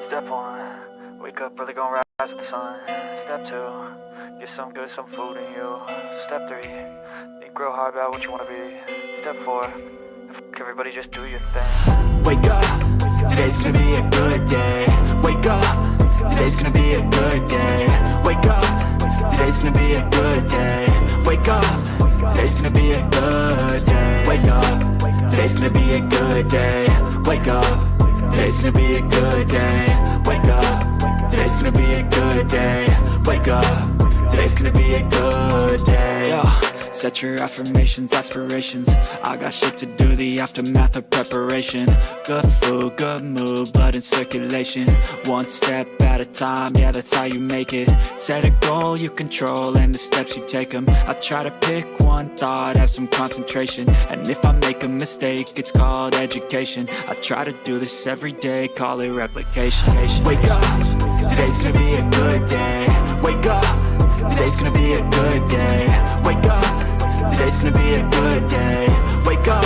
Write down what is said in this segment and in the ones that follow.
Step 1, wake up early, gonna rise with the sun. Step 2, get some good, some food in you. Step 3, think real hard about what you wanna be. Step 4, everybody just do your thing. Wake up, today's gonna be a good day. Wake up, today's gonna be a good day. Wake up, today's gonna be a good day. Wake up, today's gonna be a good day. Wake up, today's gonna be a good day. Wake up, today's gonna be a good day. Wake up, today's gonna be a good day. Wake up, today's gonna be a good day. Yo. Set your affirmations, aspirations. I got shit to do, the aftermath of preparation. Good food, good mood, blood in circulation. One step at a time, yeah, that's how you make it. Set a goal you control and the steps you take them. I try to pick one thought, have some concentration. And if I make a mistake, it's called education. I try to do this every day, call it replication. Wake up, today's gonna be a good day. Wake up, today's gonna be a good day. Wake up, today's gonna be a good day. Wake up,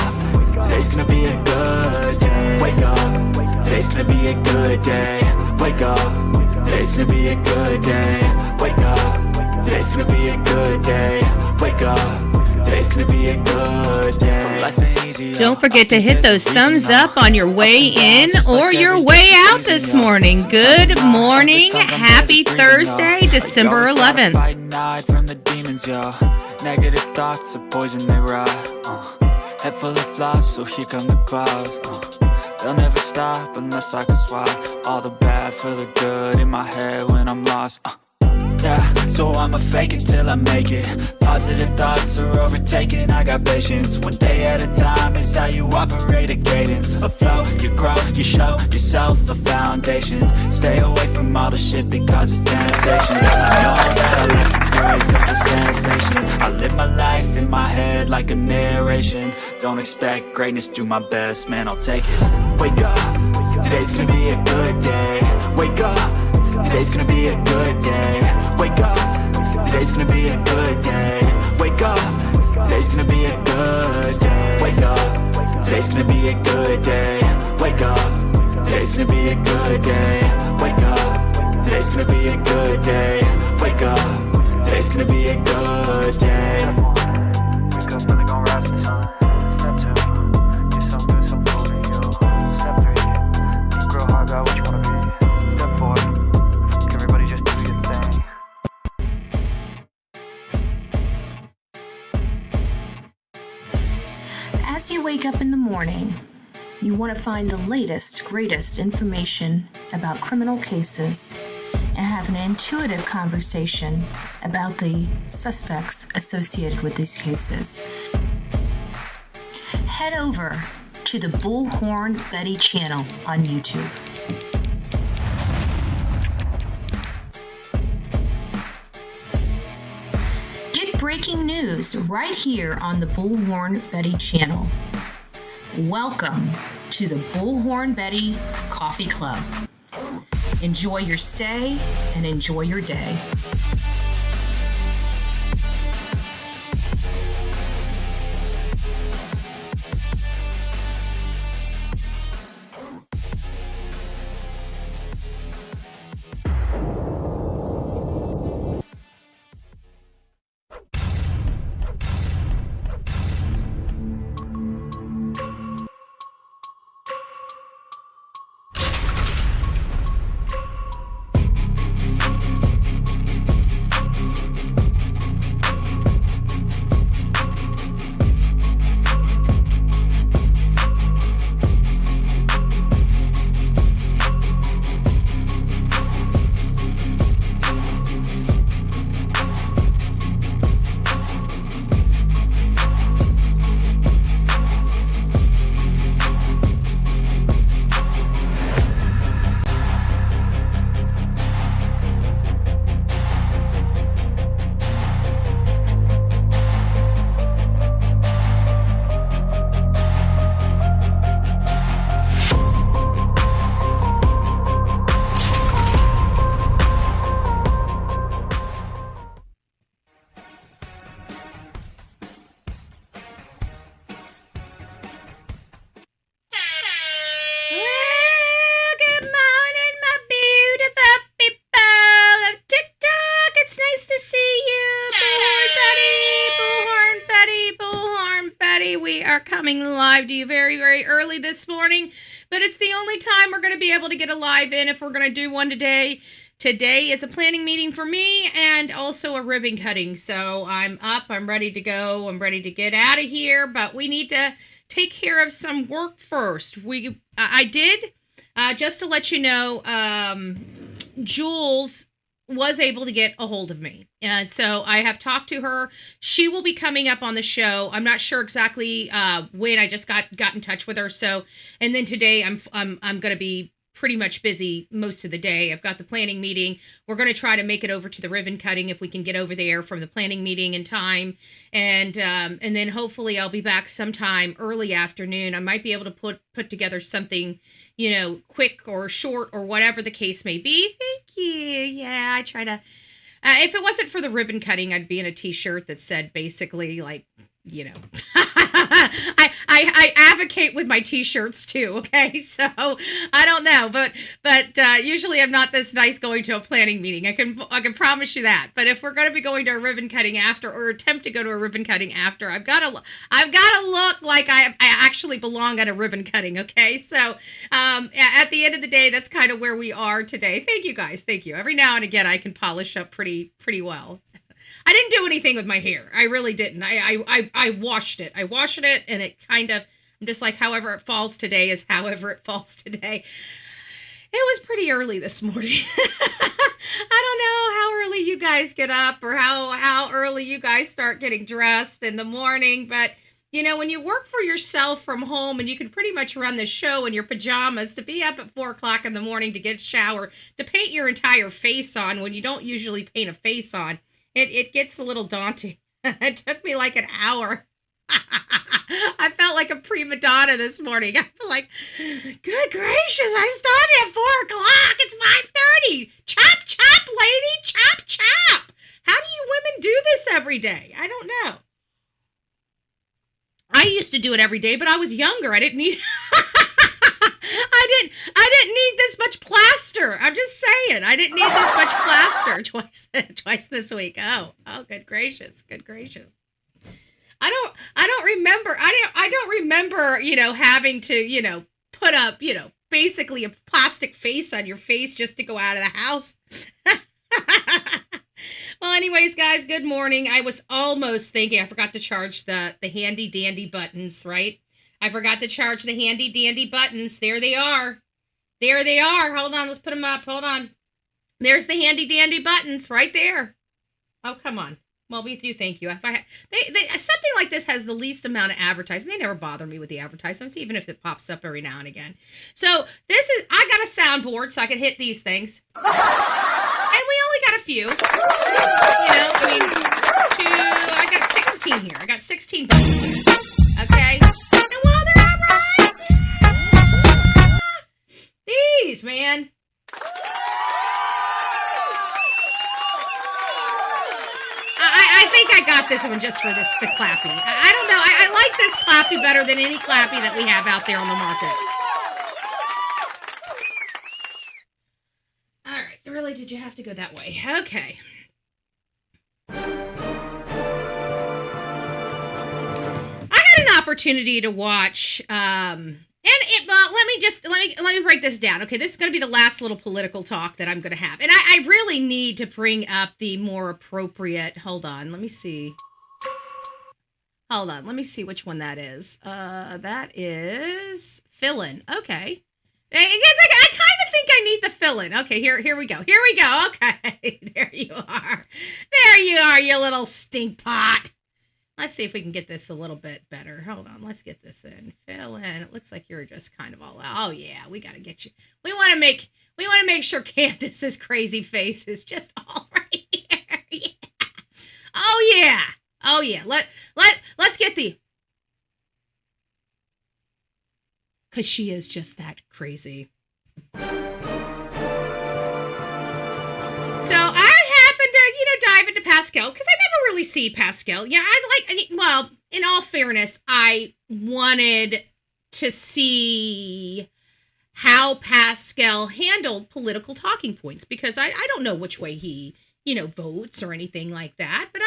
today's gonna be a good day. Wake up, today's gonna be a good day. Wake up, today's gonna be a good day. Wake up, today's gonna be a good day. Wake up, today's gonna be a good day. So life ain't easy. Don't forget to hit those thumbs up on your way in or your way out this morning. Good morning. Happy Thursday, December 11th. From the demons, yo. Negative thoughts are poison, they rot. Head full of flaws, so here come the clouds. They'll never stop unless I can swap all the bad for the good in my head when I'm lost. Yeah, so I'ma fake it till I make it. Positive thoughts are overtaken, I got patience. One day at a time is how you operate a cadence. A flow, you grow, you show yourself a foundation. Stay away from all the shit that causes temptation. I know that I like to break cause it's sensation. I live my life in my head like a narration. Don't expect greatness, do my best, man, I'll take it. Wake up, today's gonna be a good day. Wake up, today's gonna be a good day. Wake up, today's gonna be a good day. Wake up, today's gonna be a good day. Wake up, today's gonna be a good day. Wake up, today's gonna be a good day. Wake up, today's gonna be a good day. Wake up, today's gonna be a good day. Wake up early, gonna rise with the sun. Step 2, get some good, some food in you. Step 3, think real hard about what you wanna be. Step 4, everybody just do your thing. As you wake up in the morning, you want to find the latest, greatest information about criminal cases and have an intuitive conversation about the suspects associated with these cases. Head over to the Bullhorn Betty channel on YouTube. Get breaking news right here on the Bullhorn Betty channel. Welcome to the Bullhorn Betty Coffee Club. Enjoy your stay and enjoy your day. are coming live to you very, very early this morning, but it's the only time we're going to be able to get a live in if we're going to do one today. Today is a planning meeting for me and also a ribbon cutting. So I'm up, I'm ready to go, I'm ready to get out of here, but we need to take care of some work first. I did, just to let you know, Jules was able to get a hold of me. So I have talked to her. She will be coming up on the show. I'm not sure exactly when. I just got in touch with her. So, and then today I'm going to be pretty much busy most of the day. I've got the planning meeting. We're going to try to make it over to the ribbon cutting if we can get over there from the planning meeting in time. And then hopefully I'll be back sometime early afternoon. I might be able to put together something, quick or short or whatever the case may be. Thank you. Yeah, I try to, if it wasn't for the ribbon cutting, I'd be in a t-shirt that said basically like, I advocate with my t-shirts too. Okay. So I don't know, but usually I'm not this nice going to a planning meeting. I can promise you that. But if we're going to be going to a ribbon cutting after, or attempt to go to a ribbon cutting after, I've got to look like I actually belong at a ribbon cutting. Okay. So, at the end of the day, that's kind of where we are today. Thank you guys. Thank you. Every now and again, I can polish up pretty well. I didn't do anything with my hair. I really didn't. I washed it. I washed it, and it kind of, I'm just like, however it falls today is however it falls today. It was pretty early this morning. I don't know how early you guys get up or how early you guys start getting dressed in the morning, but when you work for yourself from home and you can pretty much run the show in your pajamas, to be up at 4:00 in the morning to get a shower, to paint your entire face on when you don't usually paint a face on, it gets a little daunting. It took me like an hour. I felt like a prima donna this morning. I feel like, good gracious, I started at 4:00. It's 5:30. Chop, chop, lady, chop, chop. How do you women do this every day? I don't know. I used to do it every day, but I was younger. I didn't need I didn't need this much plaster. I'm just saying. I didn't need this much plaster twice this week. Oh, good gracious. Good gracious. I don't remember. I don't remember, having to, put up, basically a plastic face on your face just to go out of the house. Well, anyways, guys, good morning. I was almost thinking I forgot to charge the handy dandy buttons, right? I forgot to charge the handy dandy buttons. There they are. There they are. Hold on. Let's put them up. Hold on. There's the handy dandy buttons right there. Oh, come on. Well, we do thank you. If something like this has the least amount of advertising. They never bother me with the advertisements, even if it pops up every now and again. So I got a soundboard so I can hit these things. And we only got a few. I got 16 here. I got 16 buttons here. Okay? And while they're all right, these, man. I think I got this one just for the clappy. I don't know. I like this clappy better than any clappy that we have out there on the market. All right. Really, did you have to go that way? Okay. I had an opportunity to watch, let me break this down. Okay, this is going to be the last little political talk that I'm going to have. And I really need to bring up the more appropriate, hold on, let me see. Hold on, let me see which one that is. That is fill-in. Okay. I kind of think I need the fill-in. Okay, here we go. Here we go. Okay, there you are. There you are, you little stink pot. Let's see if we can get this a little bit better. Hold on, let's get this in. Fill in. It looks like you're just kind of all out. Oh yeah, we gotta get you. We want to make sure Candace's crazy face is just all right here. Yeah. Oh yeah. Oh yeah. Let's get the. Cause she is just that crazy. So I happened to, dive into Pascal because I never really see Pascal. Yeah, well, in all fairness, I wanted to see how Pascal handled political talking points because I don't know which way he, votes or anything like that. But I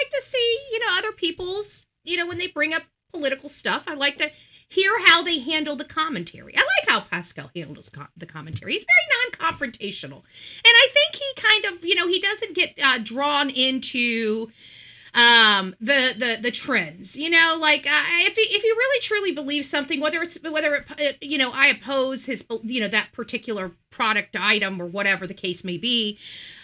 like to see, other people's, when they bring up political stuff. I like to hear how they handle the commentary. I like how Pascal handles the commentary. He's very non-confrontational. And I think he kind of, he doesn't get drawn into the trends, like if he really truly believes something, whether I oppose his, that particular product item or whatever the case may be,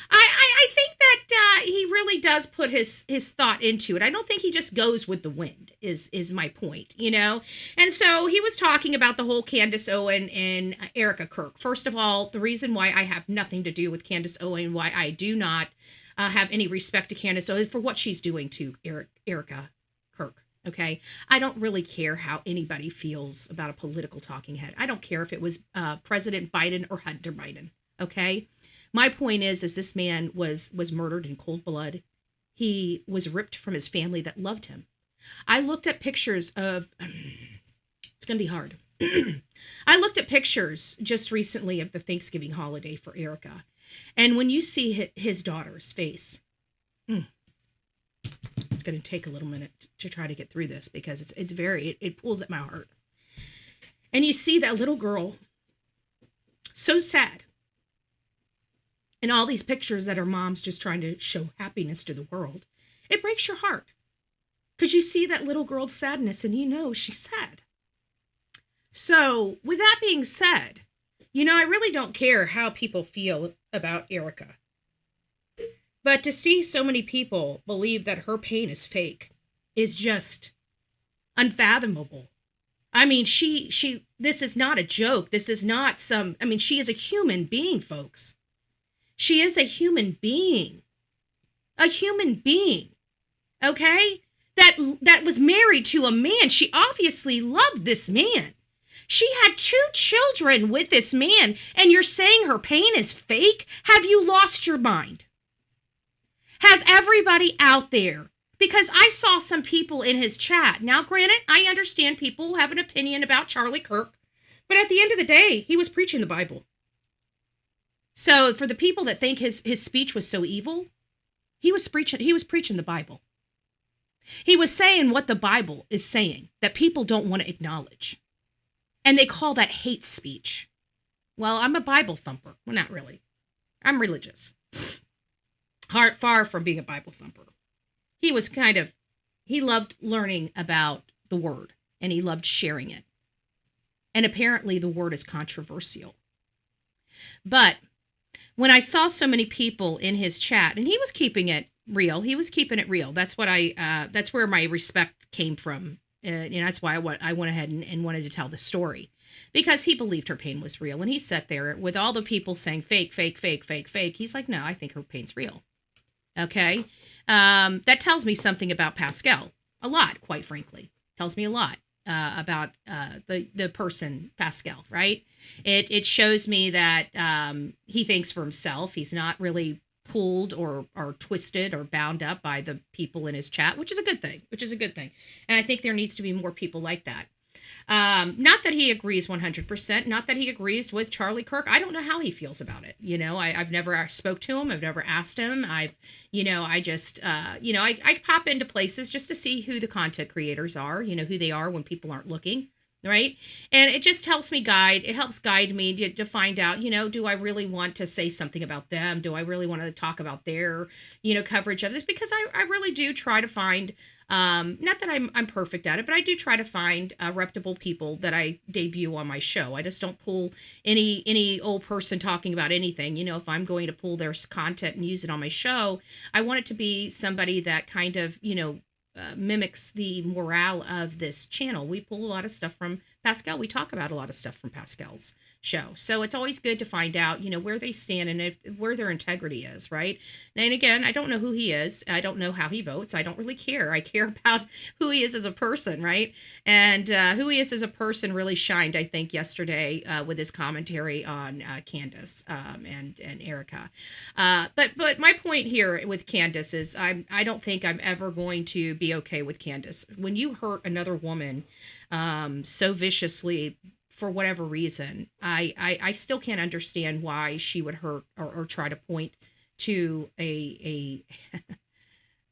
I think that he really does put his thought into it. I don't think he just goes with the wind is my point, And so he was talking about the whole Candace Owen and Erica Kirk. First of all, the reason why I have nothing to do with Candace Owen, why I do not have any respect to Candace Owen for what she's doing to Erica Kirk. Okay. I don't really care how anybody feels about a political talking head. I don't care if it was President Biden or Hunter Biden. Okay. My point is this man was murdered in cold blood. He was ripped from his family that loved him. I looked at pictures of, it's going to be hard. I looked at pictures just recently of the Thanksgiving holiday for Erica. And when you see his daughter's face, it's going to take a little minute to try to get through this because it pulls at my heart. And you see that little girl, so sad. And all these pictures that her mom's just trying to show happiness to the world. It breaks your heart. Because you see that little girl's sadness and she's sad. So with that being said, I really don't care how people feel about Erica. But to see so many people believe that her pain is fake is just unfathomable. I mean, this is not a joke. This is not she is a human being, folks. She is a human being. A human being. Okay? That was married to a man. She obviously loved this man. She had 2 children with this man, and you're saying her pain is fake? Have you lost your mind? Has everybody out there? Because I saw some people in his chat. Now, granted, I understand people have an opinion about Charlie Kirk, but at the end of the day, he was preaching the Bible. So for the people that think his speech was so evil, he was preaching the Bible. He was saying what the Bible is saying that people don't want to acknowledge. And they call that hate speech. Well, I'm a Bible thumper. Well, not really. I'm religious. Far from being a Bible thumper. He loved learning about the word and he loved sharing it. And apparently the word is controversial. But when I saw so many people in his chat, and he was keeping it real. That's that's where my respect came from. That's why I went ahead and wanted to tell the story, because he believed her pain was real. And he sat there with all the people saying fake, fake, fake, fake, fake. He's like, no, I think her pain's real. Okay. That tells me something about Pascal. A lot, quite frankly. Tells me a lot about the person Pascal, right? It shows me that he thinks for himself. He's not really pulled or twisted or bound up by the people in his chat, which is a good thing. And I think there needs to be more people like that. Not that he agrees 100%, not that he agrees with Charlie Kirk. I don't know how he feels about it. I've never spoke to him. I've never asked him. I pop into places just to see who the content creators are, who they are when people aren't looking. Right. And it just helps guide me to find out, do I really want to say something about them? Do I really want to talk about their, coverage of this? Because I really do try to find, not that I'm perfect at it, but I do try to find reputable people that I debut on my show. I just don't pull any old person talking about anything. If I'm going to pull their content and use it on my show, I want it to be somebody that kind of, mimics the morale of this channel. We pull a lot of stuff from Pascal. We talk about a lot of stuff from Pascal's show. So it's always good to find out, where they stand and where their integrity is, right? And again, I don't know who he is. I don't know how he votes. I don't really care. I care about who he is as a person, right? And who he is as a person really shined, I think, yesterday with his commentary on Candace and Erica. But my point here with Candace is I don't think I'm ever going to be okay with Candace. When you hurt another woman so viciously for whatever reason, I still can't understand why she would hurt or try to point to a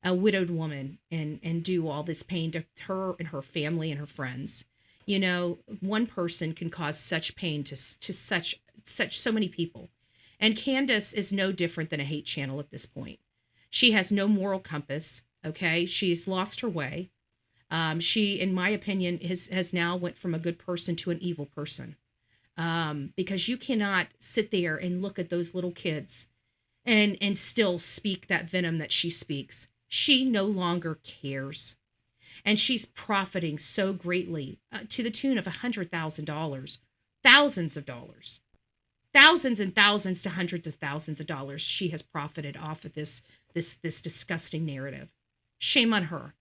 a widowed woman and do all this pain to her and her family and her friends. You know, one person can cause such pain to so many people. And Candace is no different than a hate channel at this point. She has no moral compass. Okay, she's lost her way. She, in my opinion, has now went from a good person to an evil person. Because you cannot sit there and look at those little kids and still speak that venom that she speaks. She no longer cares. And she's profiting so greatly to the tune of $100,000, thousands of dollars, thousands and thousands to hundreds of thousands of dollars. She has profited off of this disgusting narrative. Shame on her.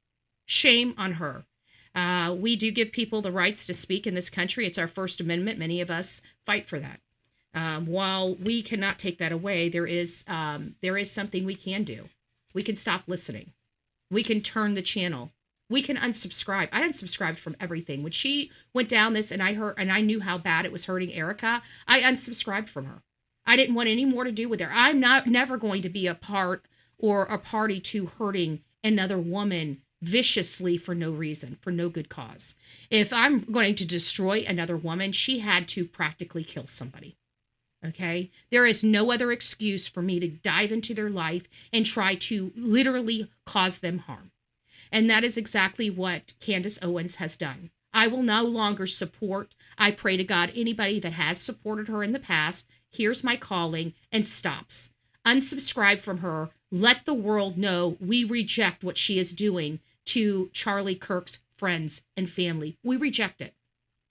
Shame on her. We do give people the rights to speak in this country. It's our First Amendment. Many of us fight for that. While we cannot take that away, there is something we can do. We can stop listening. We can turn the channel. We can unsubscribe. I unsubscribed from everything. When she went down this and I knew how bad it was hurting Erica, I unsubscribed from her. I didn't want any more to do with her. I'm never going to be a part or a party to hurting another woman viciously for no reason, for no good cause. If I'm going to destroy another woman, she had to practically kill somebody. Okay? There is no other excuse for me to dive into their life and try to literally cause them harm. And that is exactly what Candace Owens has done. I will no longer support, I pray to God, anybody that has supported her in the past, hears my calling, and stops. Unsubscribe from her. Let the world know we reject what she is doing to Charlie Kirk's friends and family. We reject it.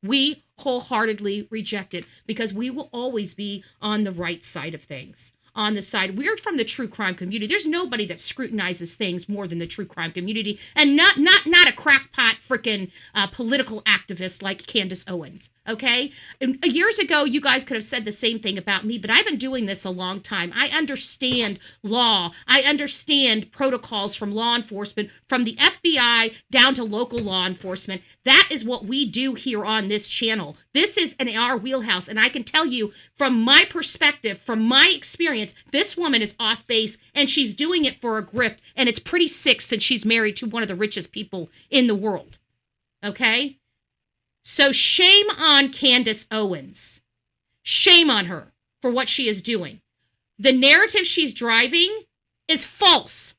We wholeheartedly reject it because we will always be on the right side of things. On the side, we're from the true crime community. There's nobody that scrutinizes things more than the true crime community, and not a crackpot freaking political activist like Candace Owens. Okay, and years ago, you guys could have said the same thing about me, but I've been doing this a long time. I understand law. I understand protocols from law enforcement, from the FBI down to local law enforcement. That is what we do here on this channel. This is in our wheelhouse, and I can tell you from my perspective, from my experience, this woman is off base, and she's doing it for a grift, and it's pretty sick since she's married to one of the richest people in the world. Okay? So shame on Candace Owens. Shame on her for what she is doing. The narrative she's driving is false.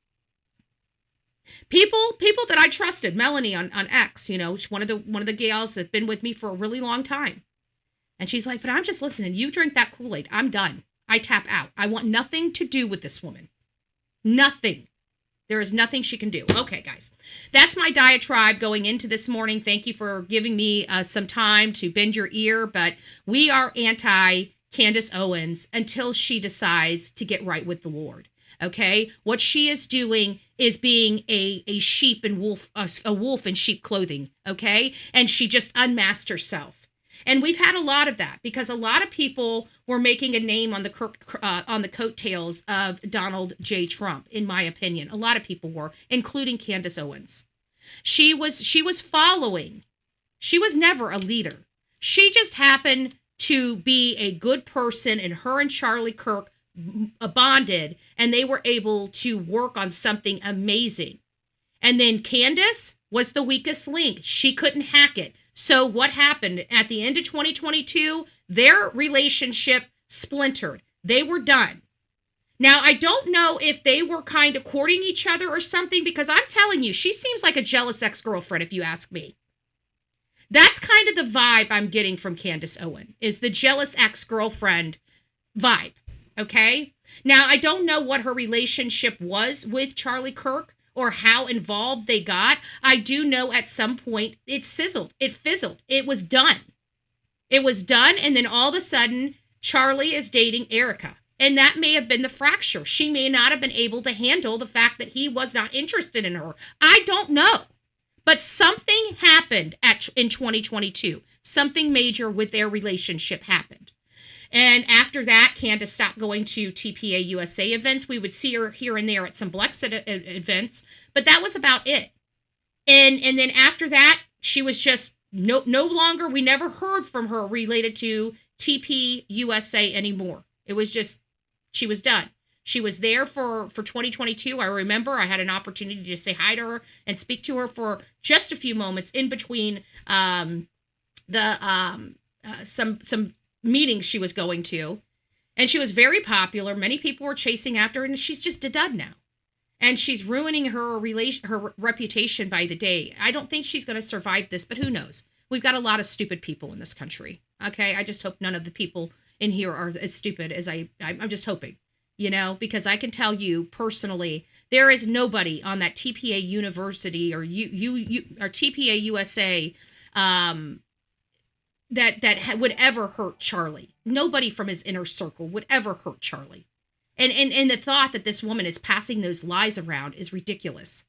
People that I trusted, Melanie on X, you know, one of the gals that's been with me for a really long time. And she's like, but I'm just listening. You drink that Kool-Aid. I'm done. I tap out. I want nothing to do with this woman. Nothing. There is nothing she can do. Okay, guys. That's my diatribe going into this morning. Thank you for giving me some time to bend your ear. But we are anti-Candace Owens until she decides to get right with the Lord. Okay? What she is doing is being a sheep and wolf, a wolf in sheep clothing. Okay? And she just unmasked herself. And we've had a lot of that because a lot of people were making a name on the coattails of Donald J. Trump, in my opinion. A lot of people were, including Candace Owens. She was following. She was never a leader. She just happened to be a good person, and her and Charlie Kirk bonded, and they were able to work on something amazing. And then Candace was the weakest link. She couldn't hack it. So what happened at the end of 2022, their relationship splintered. They were done. Now, I don't know if they were kind of courting each other or something, because I'm telling you, she seems like a jealous ex-girlfriend, if you ask me. That's kind of the vibe I'm getting from Candace Owens, is the jealous ex-girlfriend vibe, okay? Now, I don't know what her relationship was with Charlie Kirk, or how involved they got. I do know at some point it sizzled, it fizzled, it was done. It was done, and then all of a sudden, Charlie is dating Erica. And that may have been the fracture. She may not have been able to handle the fact that he was not interested in her. I don't know. But something happened in 2022. Something major with their relationship happened. And after that, Candace stopped going to TPA USA events. We would see her here and there at some Blexit events, but that was about it. And then after that, she was just no longer, we never heard from her related to TP USA anymore. It was just, she was done. She was there for 2022. I remember I had an opportunity to say hi to her and speak to her for just a few moments in between some meetings she was going to. And she was very popular. Many people were chasing after her, and she's just a dud now. And she's ruining her reputation by the day. I don't think she's going to survive this, but who knows? We've got a lot of stupid people in this country. Okay, I just hope none of the people in here are as stupid as I'm just hoping, because I can tell you personally, there is nobody on that TPA University or or TPA USA that would ever hurt Charlie. Nobody from his inner circle would ever hurt Charlie. And the thought that this woman is passing those lies around is ridiculous.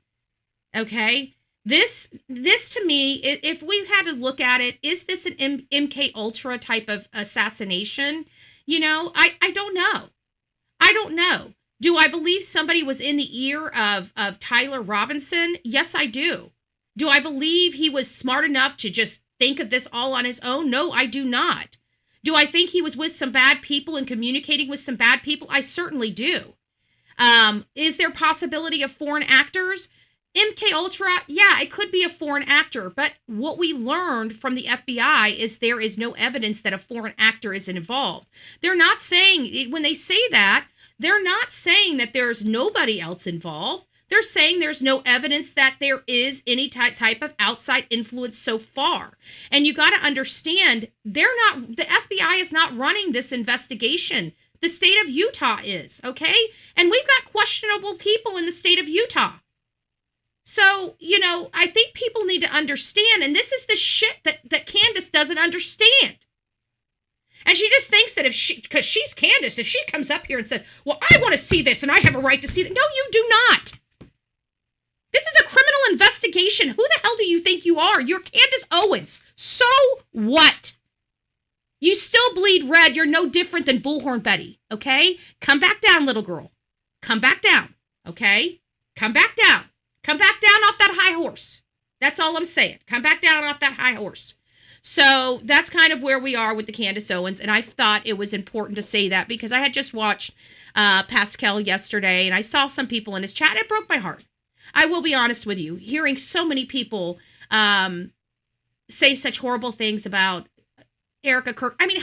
Okay? This to me, if we had to look at it, is this an MK Ultra type of assassination? I don't know. I don't know. Do I believe somebody was in the ear of Tyler Robinson? Yes, I do. Do I believe he was smart enough to just think of this all on his own? No, I do not. Do I think he was with some bad people and communicating with some bad people? I certainly do. Is there possibility of foreign actors? MK Ultra, yeah, it could be a foreign actor, but what we learned from the FBI is there is no evidence that a foreign actor is involved. They're not saying, when they say that, they're not saying that there's nobody else involved. They're saying there's no evidence that there is any type of outside influence so far. And you got to understand, the FBI is not running this investigation. The state of Utah is, okay? And we've got questionable people in the state of Utah. So, I think people need to understand, and this is the shit that Candace doesn't understand. And she just thinks that because she's Candace, if she comes up here and says, well, I want to see this and I have a right to see that. No, you do not. This is a criminal investigation. Who the hell do you think you are? You're Candace Owens. So what? You still bleed red. You're no different than Bullhorn Betty, okay? Come back down, little girl. Come back down, okay? Come back down. Come back down off that high horse. That's all I'm saying. Come back down off that high horse. So that's kind of where we are with the Candace Owens. And I thought it was important to say that because I had just watched Pascal yesterday and I saw some people in his chat. It broke my heart. I will be honest with you. Hearing so many people say such horrible things about Erica Kirk. I mean,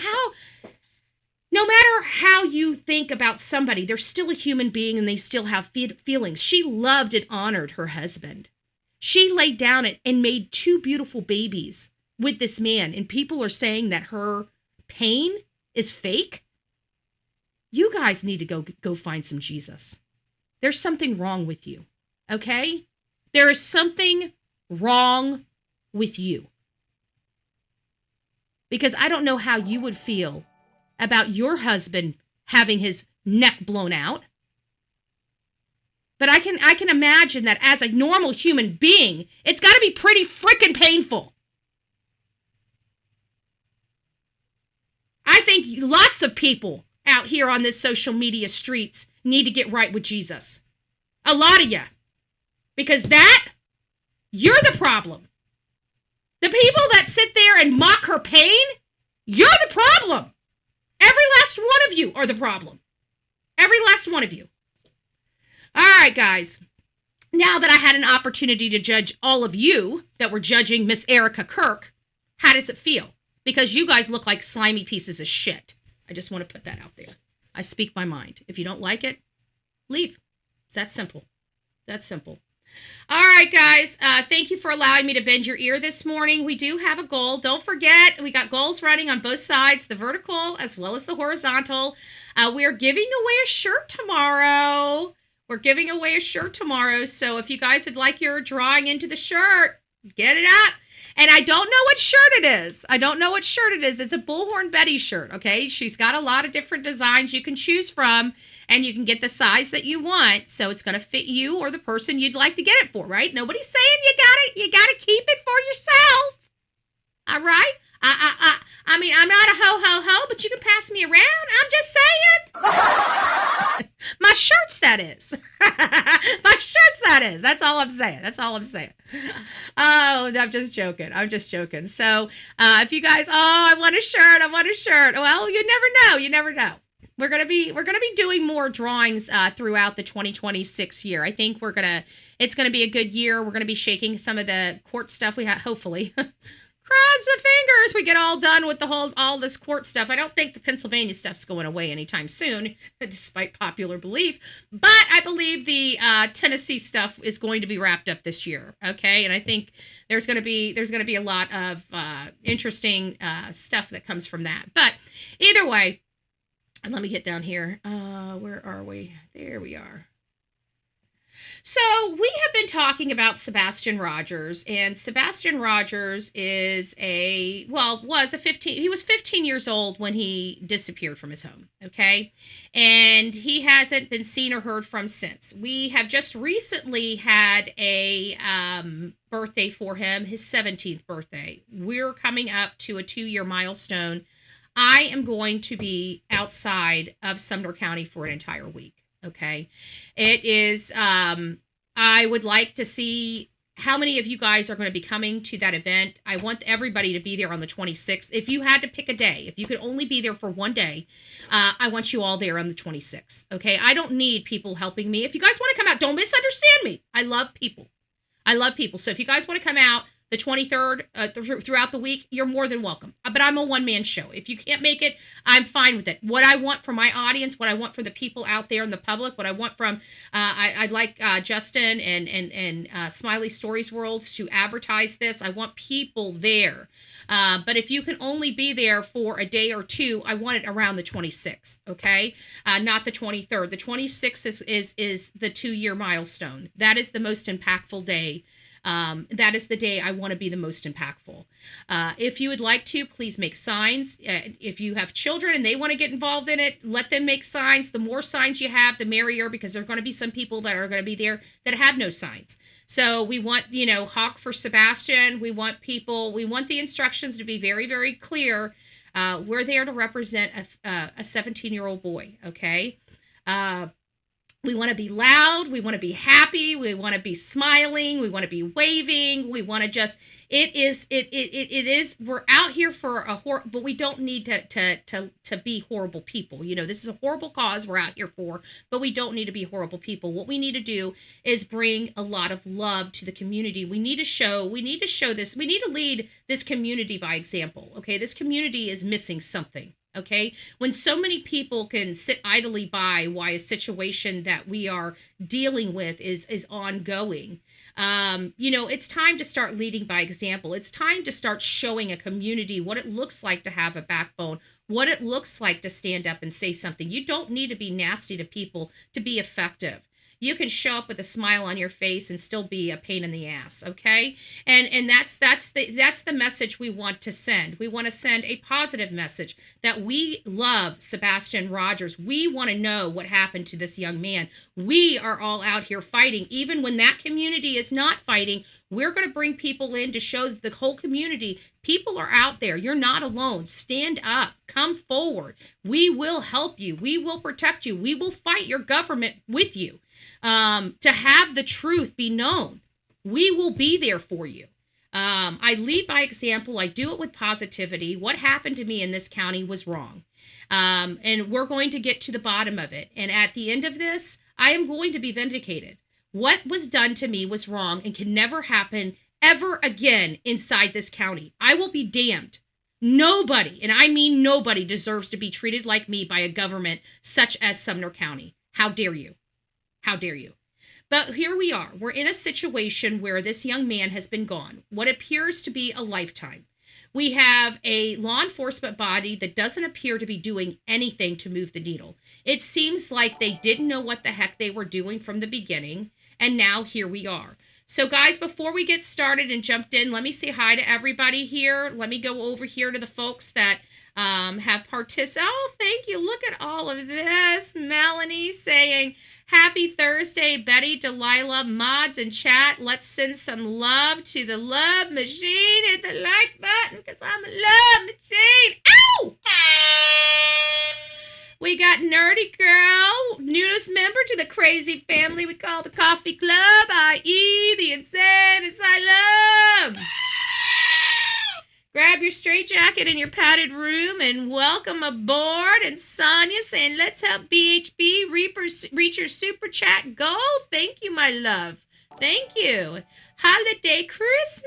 no matter how you think about somebody, they're still a human being and they still have feelings. She loved and honored her husband. She laid down and made 2 beautiful babies with this man. And people are saying that her pain is fake. You guys need to go find some Jesus. There's something wrong with you. Okay? There is something wrong with you. Because I don't know how you would feel about your husband having his neck blown out. But I can imagine that as a normal human being, it's got to be pretty freaking painful. I think lots of people out here on this social media streets need to get right with Jesus. A lot of you. Because you're the problem. The people that sit there and mock her pain, you're the problem. Every last one of you are the problem. Every last one of you. All right, guys. Now that I had an opportunity to judge all of you that were judging Miss Erica Kirk, how does it feel? Because you guys look like slimy pieces of shit. I just want to put that out there. I speak my mind. If you don't like it, leave. It's that simple. That's simple. All right, guys. Thank you for allowing me to bend your ear this morning. We do have a goal. Don't forget, we got goals running on both sides, the vertical as well as the horizontal. We are giving away a shirt tomorrow. So if you guys would like your drawing into the shirt, get it up. And I don't know what shirt it is. It's a Bullhorn Betty shirt, okay? She's got a lot of different designs you can choose from, and you can get the size that you want, so it's going to fit you or the person you'd like to get it for, right? Nobody's saying you gotta keep it for yourself. All right? I mean, I'm not a ho, but you can pass me around. I'm just saying. My shirts, that is. That's all I'm saying. Oh, I'm just joking. So if you guys, I want a shirt. Well, you never know. We're gonna be doing more drawings throughout the 2026 year. I think it's gonna be a good year. We're gonna be shaking some of the court stuff we have, hopefully. Cross the fingers we get all done with all this court stuff. I don't think the Pennsylvania stuff's going away anytime soon, despite popular belief. But I believe the Tennessee stuff is going to be wrapped up this year. Okay, and I think there's going to be a lot of interesting stuff that comes from that. But either way, and let me get down here. Where are we? There we are. So we have been talking about Sebastian Rogers, and Sebastian Rogers was 15 years old when he disappeared from his home, okay? And he hasn't been seen or heard from since. We have just recently had a birthday for him, his 17th birthday. We're coming up to a 2-year milestone. I am going to be outside of Sumner County for an entire week. Okay. It is, I would like to see how many of you guys are going to be coming to that event. I want everybody to be there on the 26th. If you had to pick a day, if you could only be there for one day, I want you all there on the 26th. Okay. I don't need people helping me. If you guys want to come out, don't misunderstand me. I love people. So if you guys want to come out the 23rd throughout the week, you're more than welcome. But I'm a one-man show. If you can't make it, I'm fine with it. What I want from my audience, what I want for the people out there in the public, what I want from, I'd like Justin and Smiley Stories World to advertise this. I want people there. But if you can only be there for a day or two, I want it around the 26th, okay? Not the 23rd. The 26th is the 2-year milestone. That is the most impactful day. That is the day I want to be the most impactful. If you would like to, please make signs. If you have children and they want to get involved in it, let them make signs. The more signs you have, the merrier, because there are going to be some people that are going to be there that have no signs. So we want, hawk for Sebastian. We want the instructions to be very, very clear. We're there to represent a 17-year-old boy, okay? We want to be loud. We want to be happy. We want to be smiling. We want to be waving. We want to just, it is, we're out here for but we don't need to be horrible people. This is a horrible cause we're out here for, but we don't need to be horrible people. What we need to do is bring a lot of love to the community. We need to show this. We need to lead this community by example. Okay. This community is missing something. Okay, when so many people can sit idly by while a situation that we are dealing with is ongoing, it's time to start leading by example. It's time to start showing a community what it looks like to have a backbone, what it looks like to stand up and say something. You don't need to be nasty to people to be effective. You can show up with a smile on your face and still be a pain in the ass, okay? And that's the message we want to send. We want to send a positive message that we love Sebastian Rogers. We want to know what happened to this young man. We are all out here fighting. Even when that community is not fighting, we're going to bring people in to show the whole community, people are out there. You're not alone. Stand up. Come forward. We will help you. We will protect you. We will fight your government with you. To have the truth be known. We will be there for you. I lead by example. I do it with positivity. What happened to me in this county was wrong. And we're going to get to the bottom of it. And at the end of this, I am going to be vindicated. What was done to me was wrong and can never happen ever again inside this county. I will be damned. Nobody, and I mean nobody, deserves to be treated like me by a government such as Sumner County. How dare you? How dare you? But here we are. We're in a situation where this young man has been gone, what appears to be a lifetime. We have a law enforcement body that doesn't appear to be doing anything to move the needle. It seems like they didn't know what the heck they were doing from the beginning, and now here we are. So guys, before we get started and jumped in, let me say hi to everybody here. Let me go over here to the folks that have participated. Oh, thank you. Look at all of this. Melanie saying, happy Thursday, Betty, Delilah, mods and chat. Let's send some love to the love machine. Hit the like button because I'm a love machine. Ow! We got Nerdy Girl, newest member to the crazy family we call the Coffee Club, i.e. the Insane Asylum. Grab your straitjacket in your padded room and welcome aboard. And Sonia saying, let's help BHB reach your super chat goal. Thank you, my love. Thank you. Holiday Christmas.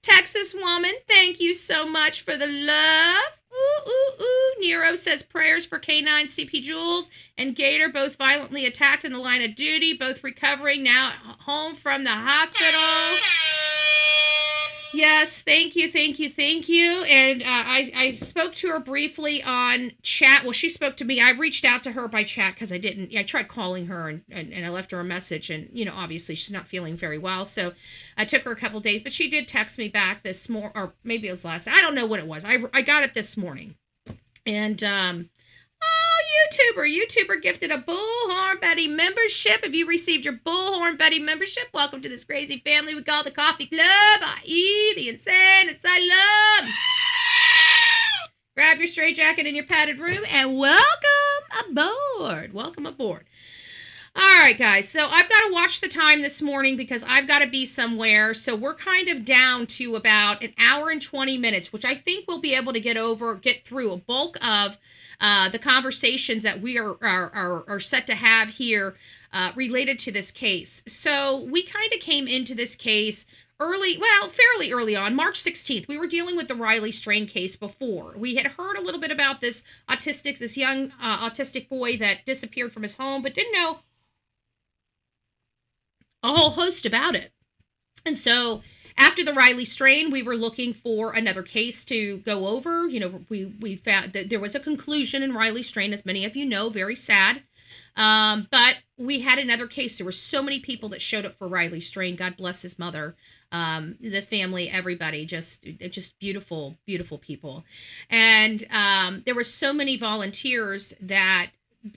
Texas woman, thank you so much for the love. Ooh, ooh, ooh. Nero says prayers for K9, CP Jules, and Gator, both violently attacked in the line of duty, both recovering now home from the hospital. Yes, thank you, thank you, thank you. And I spoke to her briefly on chat. Well, she spoke to me. I reached out to her by chat because I tried calling her and I left her a message. And, obviously she's not feeling very well. So I took her a couple days, but she did text me back this morning, or maybe it was last. I don't know what it was. I got it this morning. And, YouTuber gifted a Bullhorn Betty membership. If you received your Bullhorn Betty membership, welcome to this crazy family we call the Coffee Club, i.e. the Insane Asylum. Grab your straitjacket in your padded room and welcome aboard. Welcome aboard. All right, guys. So I've got to watch the time this morning because I've got to be somewhere. So we're kind of down to about an hour and 20 minutes, which I think we'll be able to get through a bulk of the conversations that we are set to have here related to this case. So we kind of came into this case fairly early on, March 16th. We were dealing with the Riley Strain case before. We had heard a little bit about this young autistic boy that disappeared from his home, but didn't know a whole host about it. And so after the Riley Strain, we were looking for another case to go over. We found that there was a conclusion in Riley Strain, as many of you know, very sad. But we had another case. There were so many people that showed up for Riley Strain. God bless his mother, the family, everybody, just beautiful, beautiful people. And there were so many volunteers that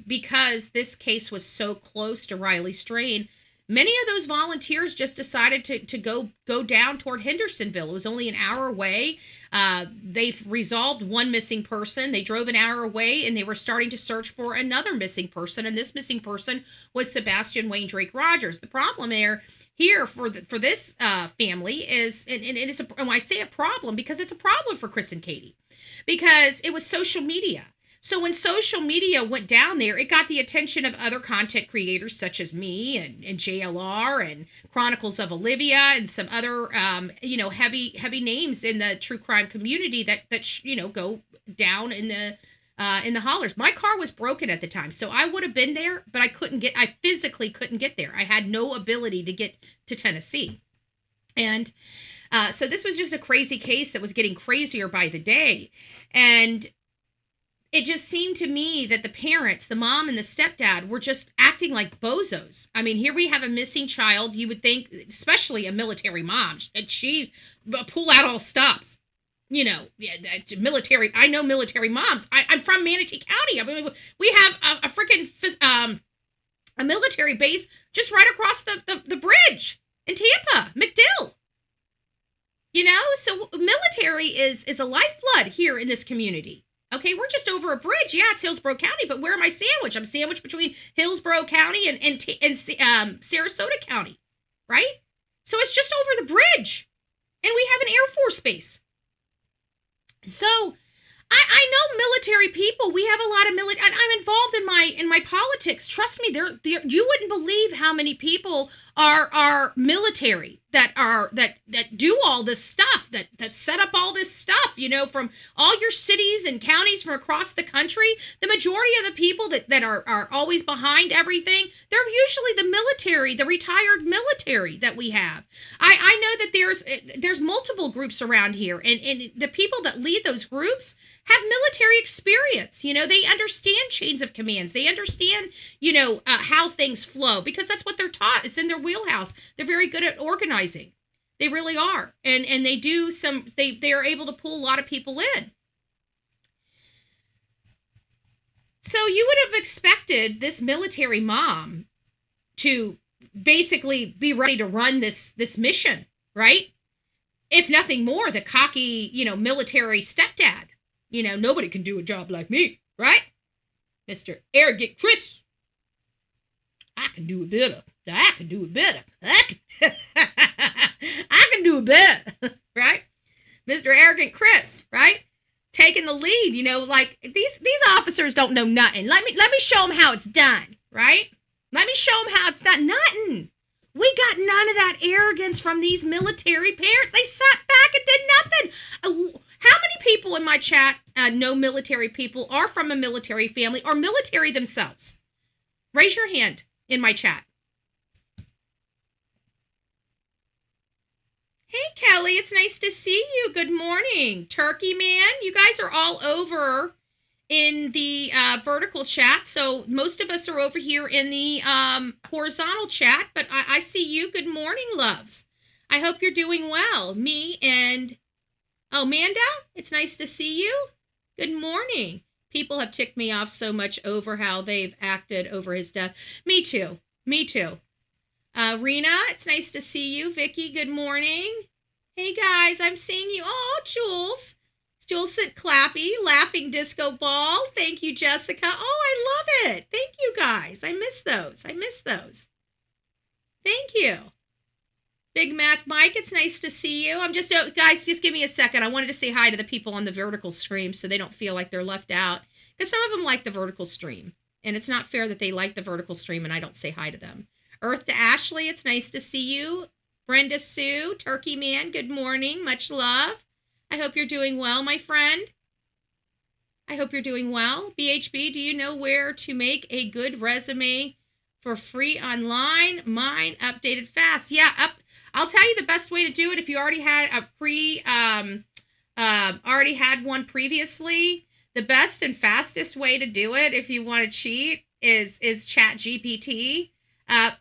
because this case was so close to Riley Strain, many of those volunteers just decided to go down toward Hendersonville. It was only an hour away. They've resolved one missing person. They drove an hour away and they were starting to search for another missing person. And this missing person was Sebastian Wayne Drake Rogers. The problem here for this family is, and it is, and I say a problem because it's a problem for Chris and Katie, because it was social media. So when social media went down there, it got the attention of other content creators such as me and JLR and Chronicles of Olivia and some other, heavy names in the true crime community that go down in the hollers. My car was broken at the time, so I would have been there, but I physically couldn't get there. I had no ability to get to Tennessee. And so this was just a crazy case that was getting crazier by the day. And it just seemed to me that the parents, the mom and the stepdad, were just acting like bozos. I mean, here we have a missing child. You would think, especially a military mom, and she pull out all stops. Military. I know military moms. I'm from Manatee County. I mean, we have a freaking a military base just right across the bridge in Tampa, MacDill. So military is a lifeblood here in this community. Okay, we're just over a bridge. Yeah, it's Hillsborough County, but where am I sandwiched? I'm sandwiched between Hillsborough County and Sarasota County, right? So it's just over the bridge, and we have an Air Force base. So I know military people. We have a lot of military. I'm involved in my politics. Trust me, you wouldn't believe how many people are military that do all this stuff, that set up all this stuff, from all your cities and counties from across the country. The majority of the people that are always behind everything, they're usually the military, the retired military that we have. I know that there's multiple groups around here, and the people that lead those groups have military experience. They understand chains of commands. They understand, how things flow, because that's what they're taught. It's in their wheelhouse. They're very good at organizing. They really are. And they do they are able to pull a lot of people in. So you would have expected this military mom to basically be ready to run this mission, right? If nothing more, the cocky, military stepdad. Nobody can do a job like me, right? Mr. Arrogant Chris. I can do it better. I can do it better. I can do it better, right? Mr. Arrogant Chris, right? Taking the lead, you know, like these officers don't know nothing. Let me show them how it's done, right? Let me show them how it's done. Nothing. We got none of that arrogance from these military parents. They sat back and did nothing. How many people in my chat know military people, are from a military family, or military themselves? Raise your hand in my chat. Hey, Kelly, it's nice to see you. Good morning. Turkey Man, you guys are all over in the vertical chat, so most of us are over here in the horizontal chat, but I see you. Good morning, loves. I hope you're doing well. Me and... Oh, Manda, it's nice to see you. Good morning. People have ticked me off so much over how they've acted over his death. Me too. Me too. Rena, it's nice to see you. Vicky, good morning. Hey, guys, I'm seeing you. Oh, Jules. Jules said clappy, laughing disco ball. Thank you, Jessica. Oh, I love it. Thank you, guys. I miss those. I miss those. Thank you. Big Mac Mike, it's nice to see you. Guys, just give me a second. I wanted to say hi to the people on the vertical stream so they don't feel like they're left out. Because some of them like the vertical stream. And it's not fair that they like the vertical stream and I don't say hi to them. Earth to Ashley, it's nice to see you. Brenda Sue, Turkey Man, good morning. Much love. I hope you're doing well, my friend. I hope you're doing well. BHB, do you know where to make a good resume for free online? Mine updated fast. Yeah, I'll tell you the best way to do it if you already had already had one previously. The best and fastest way to do it, if you want to cheat, is ChatGPT.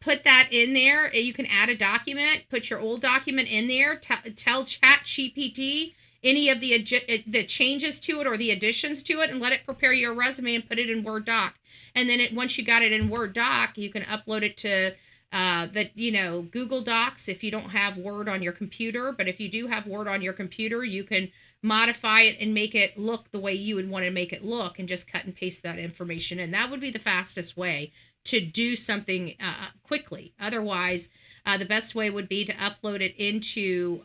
Put that in there. You can add a document. Put your old document in there. Tell ChatGPT any of the changes to it or the additions to it, and let it prepare your resume and put it in Word doc. And then once you got it in Word doc, you can upload it to Google Docs if you don't have Word on your computer. But if you do have Word on your computer, you can modify it and make it look the way you would want to make it look, and just cut and paste that information in. That would be the fastest way to do something quickly. Otherwise, the best way would be to upload it into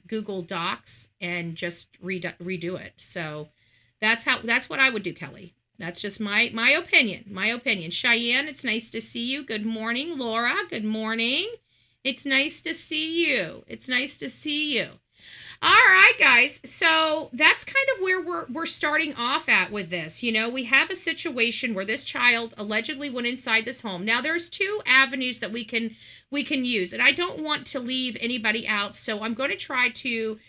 Google Docs and just redo it. So that's what I would do, Kelly. That's just my opinion. My opinion. Cheyenne, it's nice to see you. Good morning. Laura, good morning. It's nice to see you. It's nice to see you. All right, guys. So that's kind of where we're starting off at with this. You know, we have a situation where this child allegedly went inside this home. Now, there's two avenues that we can use, and I don't want to leave anybody out, so I'm going to try to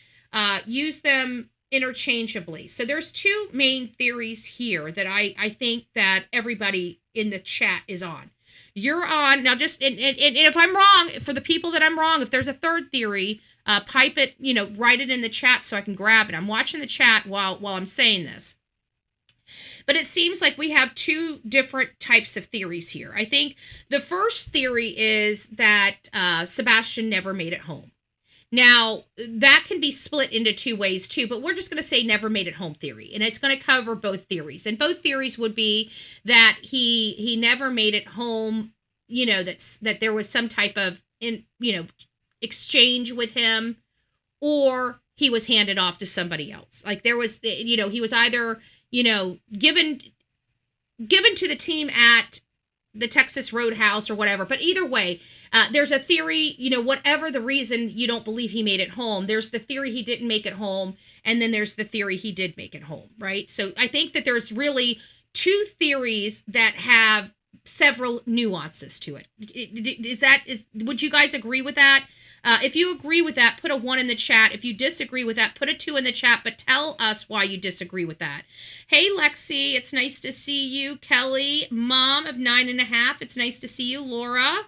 use them interchangeably. So there's two main theories here that I think that everybody in the chat is on. You're on now. Just and if I'm wrong, for the people that I'm wrong, if there's a third theory, pipe it, write it in the chat so I can grab it. I'm watching the chat while I'm saying this. But it seems like we have two different types of theories here. I think the first theory is that Sebastian never made it home. Now, that can be split into two ways too, but we're just going to say never made it home theory, and it's going to cover both theories. And both theories would be that he never made it home, that there was some type of exchange with him, or he was handed off to somebody else. Like there was, he was either, given to the team at the Texas Roadhouse or whatever. But either way, there's a theory, whatever the reason you don't believe he made it home, there's the theory he didn't make it home, and then there's the theory he did make it home, right? So I think that there's really two theories that have several nuances to it. Would you guys agree with that? If you agree with that, put a 1 in the chat. If you disagree with that, put a 2 in the chat, but tell us why you disagree with that. Hey, Lexi, it's nice to see you. Kelly, mom of 9.5, it's nice to see you. Laura,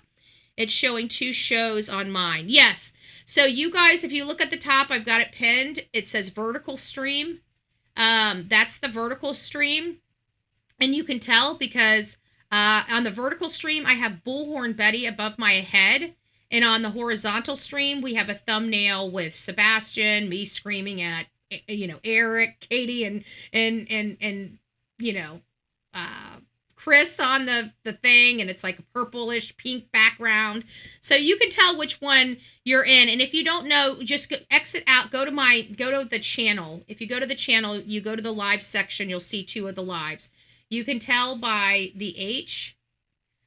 it's showing 2 shows on mine. Yes. So you guys, if you look at the top, I've got it pinned. It says vertical stream. That's the vertical stream. And you can tell because on the vertical stream, I have Bullhorn Betty above my head. And on the horizontal stream, we have a thumbnail with Sebastian, me screaming at, Chris on the thing, and it's like a purplish pink background. So you can tell which one you're in. And if you don't know, just exit out, go to the channel. If you go to the channel, you go to the live section, you'll see 2 of the lives. You can tell by the H.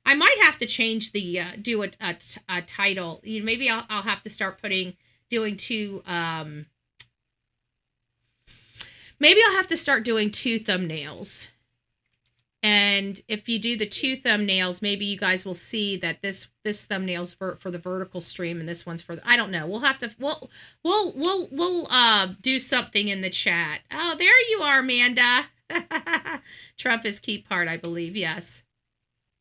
I might have to change the do a title. Maybe I'll have to start doing 2 maybe I'll have to start doing 2 thumbnails. And if you do the 2 thumbnails, maybe you guys will see that this thumbnail's for the vertical stream and this one's for I don't know. We'll have to we'll do something in the chat. Oh, there you are, Amanda. Trump is key part, I believe. Yes.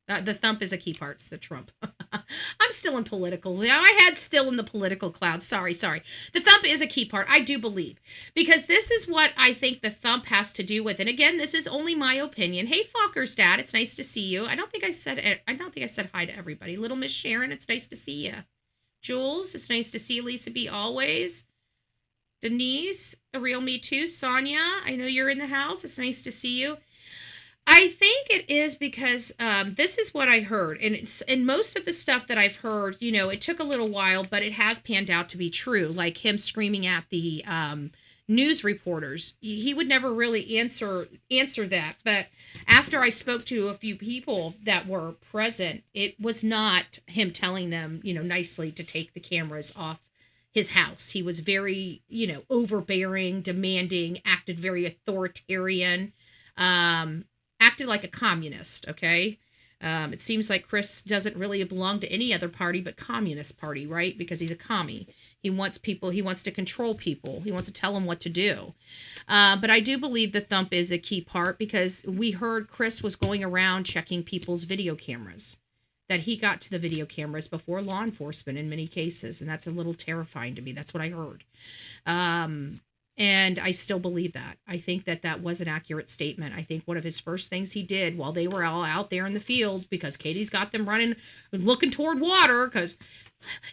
The thump is a key part. It's the Trump. I'm still in political. I had still in the political cloud. Sorry. The thump is a key part. I do believe, because this is what I think the thump has to do with. And again, this is only my opinion. Hey, Fokker's dad, it's nice to see you. I don't think I said hi to everybody. Little Miss Sharon, it's nice to see you. Jules, it's nice to see you. Lisa B. Always. Denise, the real me too. Sonia, I know you're in the house. It's nice to see you. I think it is because this is what I heard, and most of the stuff that I've heard, it took a little while, but it has panned out to be true. Like him screaming at the news reporters, he would never really answer that. But after I spoke to a few people that were present, it was not him telling them, nicely to take the cameras off his house. He was very, overbearing, demanding, acted very authoritarian. Acted like a communist, okay? It seems like Chris doesn't really belong to any other party but Communist Party, right? Because he's a commie. He wants to control people. He wants to tell them what to do. But I do believe the thump is a key part, because we heard Chris was going around checking people's video cameras, that he got to the video cameras before law enforcement in many cases, and that's a little terrifying to me. That's what I heard. And I still believe that. I think that was an accurate statement. I think one of his first things he did while they were all out there in the field, because Katie's got them running, looking toward water, because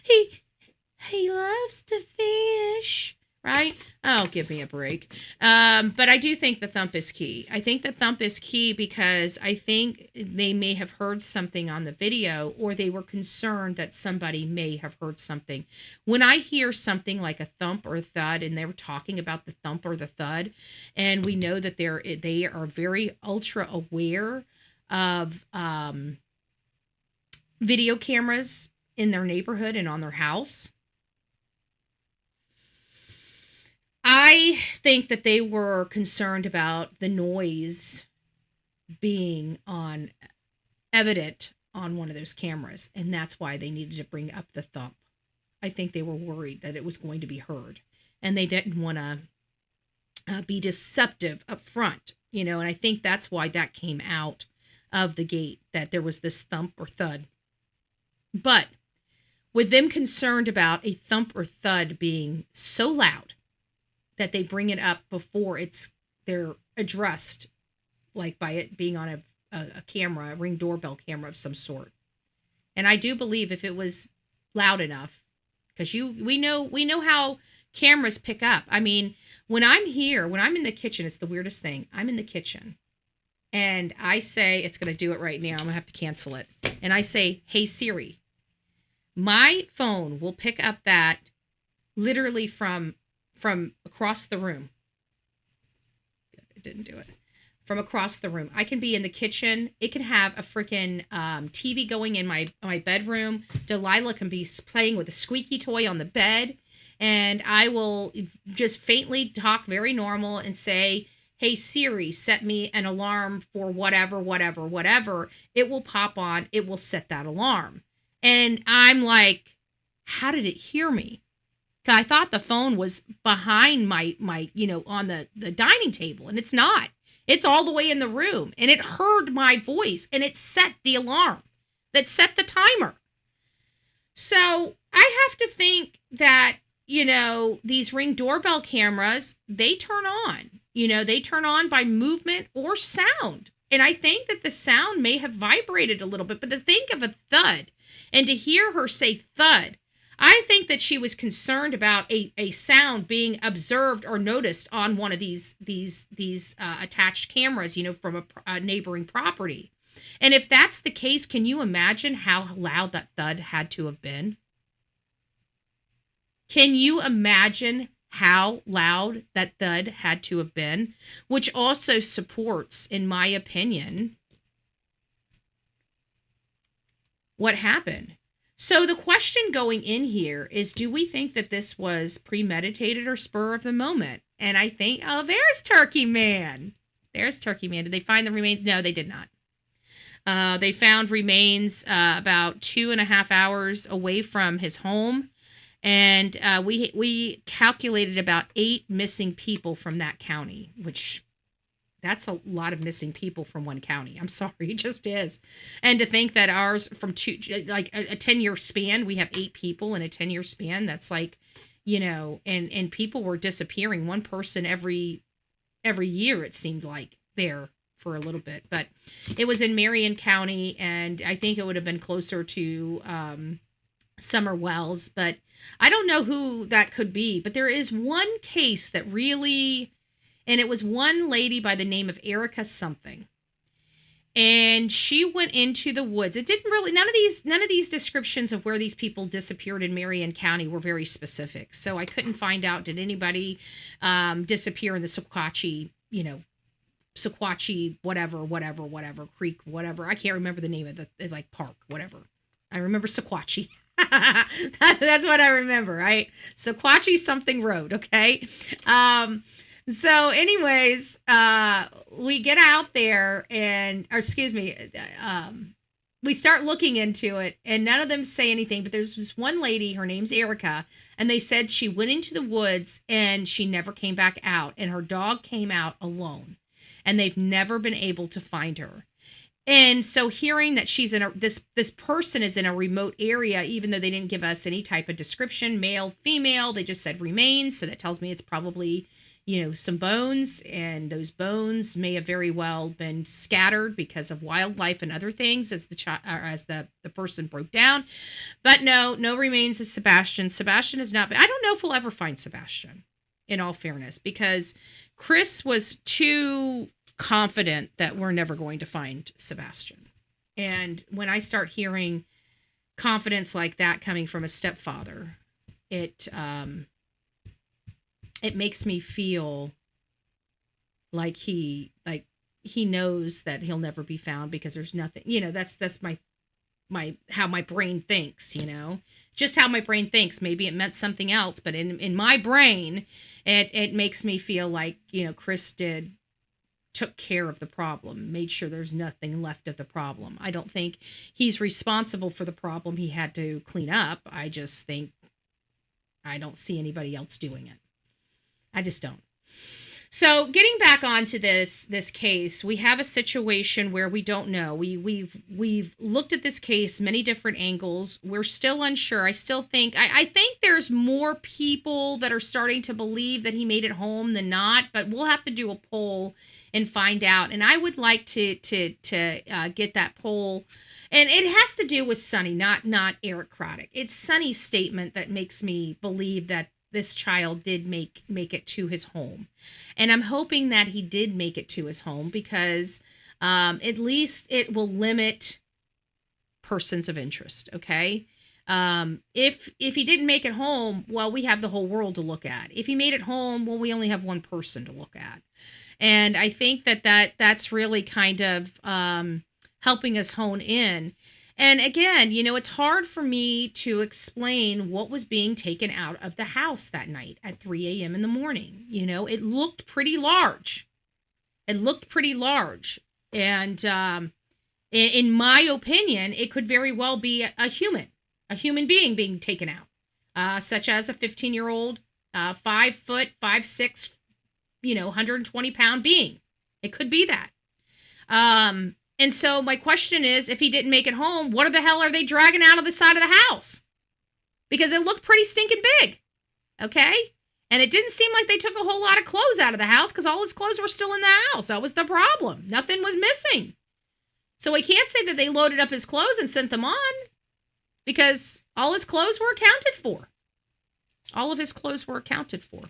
he loves to fish, right? Oh, give me a break. But I do think the thump is key. I think the thump is key because I think they may have heard something on the video, or they were concerned that somebody may have heard something. When I hear something like a thump or a thud, and they were talking about the thump or the thud, and we know that they are very ultra aware of video cameras in their neighborhood and on their house, I think that they were concerned about the noise being evident on one of those cameras, and that's why they needed to bring up the thump. I think they were worried that it was going to be heard, and they didn't want to be deceptive up front, and I think that's why that came out of the gate, that there was this thump or thud. But with them concerned about a thump or thud being so loud that they bring it up before they're addressed, like by it being on a camera, a Ring doorbell camera of some sort. And I do believe if it was loud enough, because we know how cameras pick up. I mean, when I'm in the kitchen, it's the weirdest thing. I'm in the kitchen and I say, it's going to do it right now, I'm going to have to cancel it. And I say, hey Siri. My phone will pick up that literally from across the room. It didn't do it. From across the room. I can be in the kitchen. It can have a freaking TV going in my bedroom. Delilah can be playing with a squeaky toy on the bed. And I will just faintly talk very normal and say, hey Siri, set me an alarm for whatever. It will pop on. It will set that alarm. And I'm like, how did it hear me? I thought the phone was behind my on the dining table, and it's not. It's all the way in the room, and it heard my voice, and it set the alarm that set the timer. So I have to think that, these Ring doorbell cameras, they turn on. They turn on by movement or sound. And I think that the sound may have vibrated a little bit, but to think of a thud and to hear her say thud, I think that she was concerned about a sound being observed or noticed on one of these attached cameras, from a neighboring property. And if that's the case, can you imagine how loud that thud had to have been? Can you imagine how loud that thud had to have been? Which also supports, in my opinion, what happened. So the question going in here is, do we think that this was premeditated or spur of the moment? And I think, oh, there's Turkey Man. There's Turkey Man. Did they find the remains? No, they did not. They found remains about 2.5 hours away from his home. And we calculated about 8 missing people from that county, which that's a lot of missing people from one county. I'm sorry, it just is. And to think that ours from like a 10-year span, we have 8 people in a 10-year span. That's like, you know, and people were disappearing. One person every year, it seemed like, there for a little bit. But it was in Marion County, and I think it would have been closer to Summer Wells. But I don't know who that could be. But there is one case that really... And it was one lady by the name of Erica something. And she went into the woods. It didn't really, none of these descriptions of where these people disappeared in Marion County were very specific. So I couldn't find out, did anybody disappear in the Sequatchie, Sequatchie, whatever, creek, whatever. I can't remember the name of the, like, park, whatever. I remember Sequatchie. That's what I remember, right? Sequatchie something road, okay? So anyways, we get out there we start looking into it, and none of them say anything, but there's this one lady, her name's Erica, and they said she went into the woods and she never came back out, and her dog came out alone, and they've never been able to find her. And so hearing that she's in this person is in a remote area, even though they didn't give us any type of description, male, female, they just said remains. So that tells me it's probably, some bones, and those bones may have very well been scattered because of wildlife and other things as the person broke down. But no remains of Sebastian. Sebastian has not been. I don't know if we'll ever find Sebastian, in all fairness, because Chris was too confident that we're never going to find Sebastian. And when I start hearing confidence like that coming from a stepfather, it makes me feel like he knows that he'll never be found because there's nothing, that's my how my brain thinks, just how my brain thinks. Maybe it meant something else, but in my brain, it makes me feel like, Chris took care of the problem, made sure there's nothing left of the problem. I don't think he's responsible for the problem he had to clean up. I just think I don't see anybody else doing it. I just don't. So getting back onto this case, we have a situation where we don't know. We've looked at this case many different angles. We're still unsure. I still think I think there's more people that are starting to believe that he made it home than not. But we'll have to do a poll and find out. And I would like to get that poll. And it has to do with Sonny, not Eric Craddock. It's Sonny's statement that makes me believe that this child did make it to his home. And I'm hoping that he did make it to his home because at least it will limit persons of interest, okay? If he didn't make it home, well, we have the whole world to look at. If he made it home, well, we only have one person to look at. And I think that's really kind of helping us hone in. And again, it's hard for me to explain what was being taken out of the house that night at 3 a.m. in the morning. It looked pretty large. And in my opinion, it could very well be a human being being taken out, such as a 15-year-old, 5 foot, 5'6", 120-pound being. It could be that. And so my question is, if he didn't make it home, what the hell are they dragging out of the side of the house? Because it looked pretty stinking big, okay? And it didn't seem like they took a whole lot of clothes out of the house because all his clothes were still in the house. That was the problem. Nothing was missing. So we can't say that they loaded up his clothes and sent them on because all his clothes were accounted for. All of his clothes were accounted for.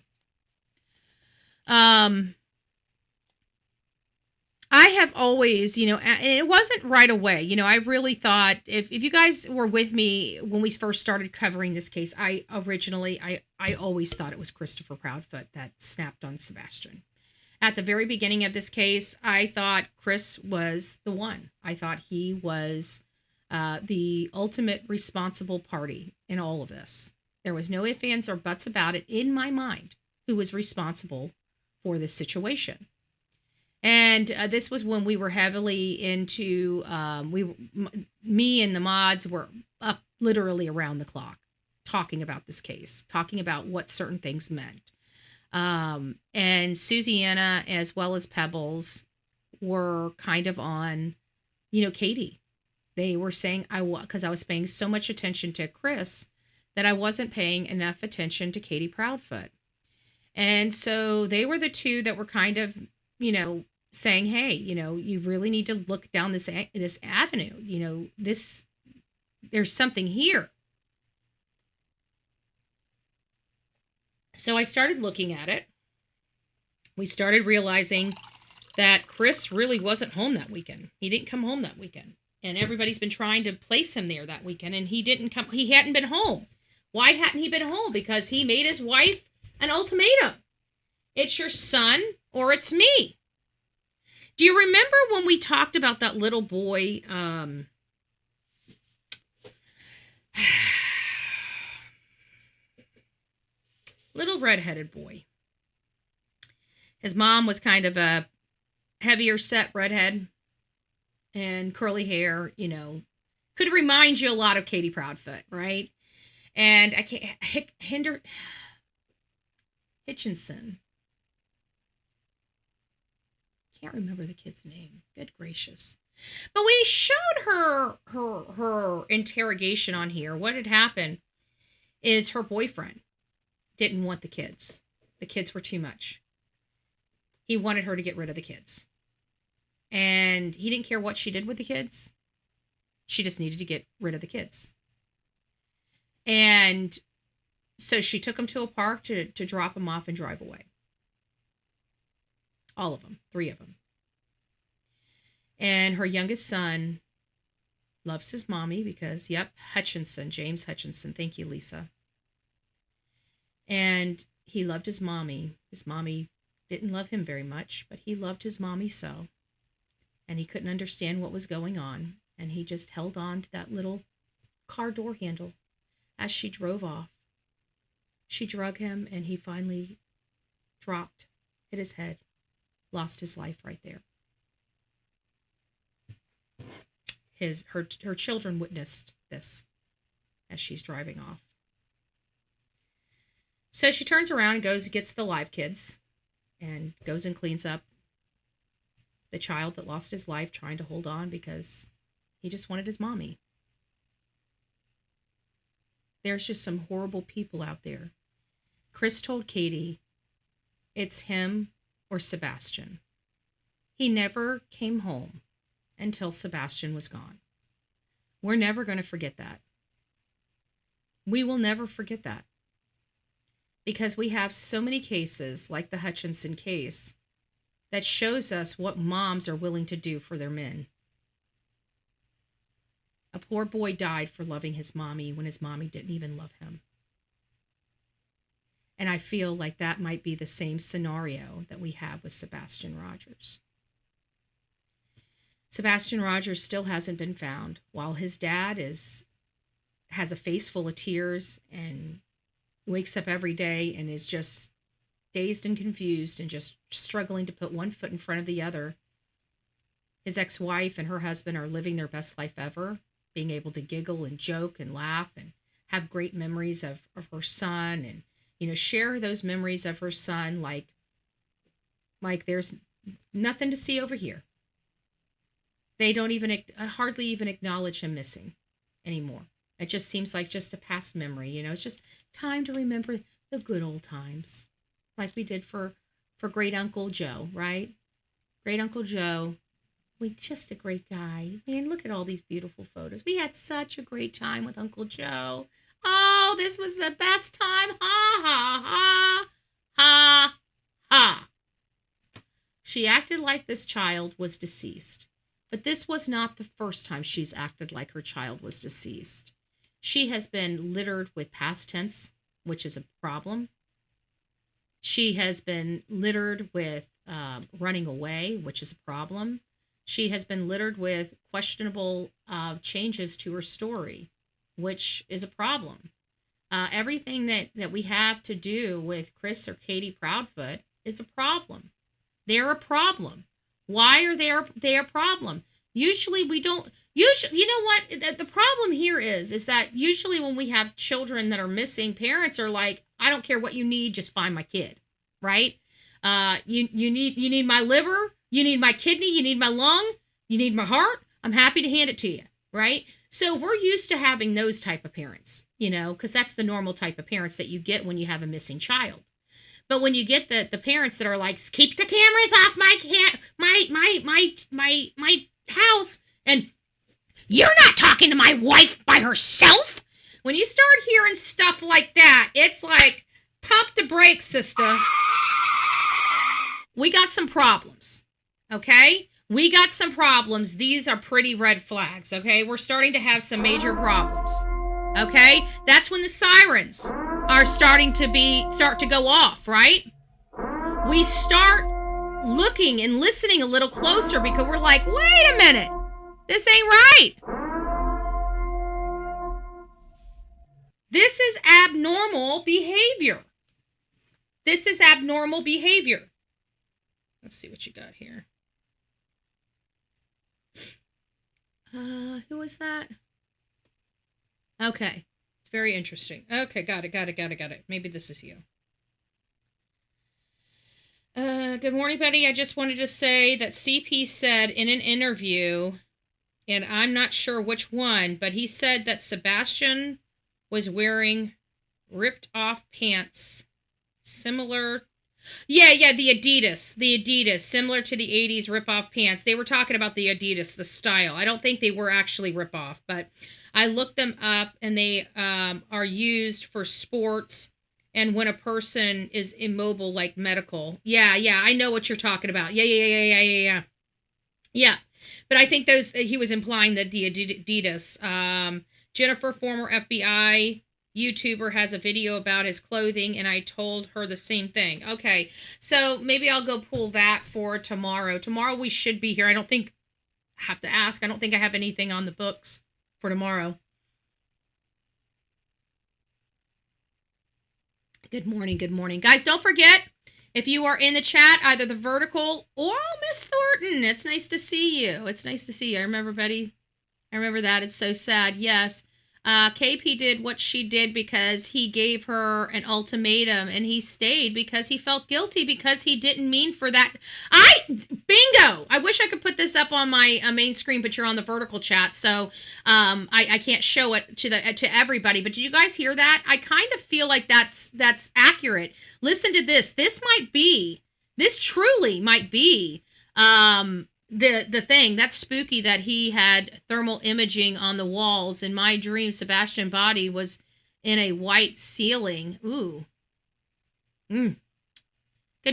I have always, and it wasn't right away. I really thought if you guys were with me when we first started covering this case, I always thought it was Christopher Proudfoot that snapped on Sebastian. At the very beginning of this case, I thought Chris was the one. I thought he was the ultimate responsible party in all of this. There was no ifs, ands, or buts about it in my mind who was responsible for this situation. And this was when we were heavily into, me and the mods were up literally around the clock talking about this case, talking about what certain things meant. And Susiana, as well as Pebbles, were kind of on, Katie. They were saying because I was paying so much attention to Chris that I wasn't paying enough attention to Katie Proudfoot. And so they were the two that were kind of, saying, hey, you really need to look down this avenue. There's something here. So I started looking at it. We started realizing that Chris really wasn't home that weekend. He didn't come home that weekend. And everybody's been trying to place him there that weekend, and he hadn't been home. Why hadn't he been home? Because he made his wife an ultimatum. It's your son or it's me. Do you remember when we talked about that little boy, little redheaded boy? His mom was kind of a heavier set redhead and curly hair, could remind you a lot of Katie Proudfoot, right? And I can't, Hitchinson. Can't remember the kid's name. Good gracious. But we showed her interrogation on here. What had happened is her boyfriend didn't want the kids. The kids were too much. He wanted her to get rid of the kids. And he didn't care what she did with the kids. She just needed to get rid of the kids. And so she took them to a park to drop them off and drive away. All of them, 3 of them. And her youngest son loves his mommy because, Hutchinson, James Hutchinson. Thank you, Lisa. And he loved his mommy. His mommy didn't love him very much, but he loved his mommy so. And he couldn't understand what was going on. And he just held on to that little car door handle as she drove off. She drug him, and he finally dropped, hit his head, lost his life right there. Her children witnessed this as she's driving off. So she turns around and goes and gets the live kids and goes and cleans up the child that lost his life trying to hold on because he just wanted his mommy. There's just some horrible people out there. Chris told Katie it's him or Sebastian. He never came home until Sebastian was gone. We're never going to forget that. We will never forget that. Because we have so many cases, like the Hutchinson case, that shows us what moms are willing to do for their men. A poor boy died for loving his mommy when his mommy didn't even love him. And I feel like that might be the same scenario that we have with Sebastian Rogers. Sebastian Rogers still hasn't been found, while his dad has a face full of tears and wakes up every day and is just dazed and confused and just struggling to put one foot in front of the other. His ex-wife and her husband are living their best life ever, being able to giggle and joke and laugh and have great memories of her son and, share those memories of her son like there's nothing to see over here. They don't hardly even acknowledge him missing anymore. It just seems like just a past memory, it's just time to remember the good old times, like we did for Great Uncle Joe, right? Great Uncle Joe, just a great guy. Man, look at all these beautiful photos. We had such a great time with Uncle Joe. Oh, this was the best time. Ha, ha, ha, ha, ha. She acted like this child was deceased. But this was not the first time she's acted like her child was deceased. She has been littered with past tense, which is a problem. She has been littered with running away, which is a problem. She has been littered with questionable changes to her story, which is a problem. Everything that we have to do with Chris or Katie Proudfoot is a problem. They're a problem. Why are they a problem? Usually we don't. Usually, you know what? The problem here is that usually when we have children that are missing, parents are like, I don't care what you need, just find my kid, right? You need my liver, you need my kidney, you need my lung, you need my heart. I'm happy to hand it to you, right? So we're used to having those type of parents, because that's the normal type of parents that you get when you have a missing child. But when you get the parents that are like, keep the cameras off my house, and you're not talking to my wife by herself. When you start hearing stuff like that, it's like, pump the brakes, sister. We got some problems, okay? We got some problems. These are pretty red flags, okay? We're starting to have some major problems, okay? That's when the sirens are starting to start to go off, right? We start looking and listening a little closer because we're like, wait a minute, this ain't right. This is abnormal behavior. This is abnormal behavior. Let's see what you got here. Who was that? Okay. It's very interesting. Okay, got it. Maybe this is you. Good morning, Betty. I just wanted to say that CP said in an interview, and I'm not sure which one, but he said that Sebastian was wearing ripped off pants similar. Yeah, the Adidas, similar to the 80s rip-off pants. They were talking about the Adidas, the style. I don't think they were actually rip-off, but I looked them up, and they are used for sports and when a person is immobile, like medical. Yeah, I know what you're talking about. Yeah. Yeah, but I think he was implying that the Adidas. Jennifer, former FBI YouTuber, has a video about his clothing, and I told her the same thing. Okay, so maybe I'll go pull that for tomorrow. Tomorrow we should be here. I have to ask. I don't think I have anything on the books for tomorrow. Good morning. Guys, don't forget, if you are in the chat, either the vertical or Miss Thornton, it's nice to see you. I remember Betty. I remember that. It's so sad. Yes. KP did what she did because he gave her an ultimatum, and he stayed because he felt guilty because he didn't mean for that. Bingo! I wish I could put this up on my main screen, but you're on the vertical chat, so I can't show it to everybody. But did you guys hear that? I kind of feel like that's accurate. Listen to this. This truly might be the thing. That's spooky that he had thermal imaging on the walls. In my dream, Sebastian's body was in a white ceiling. Ooh. Good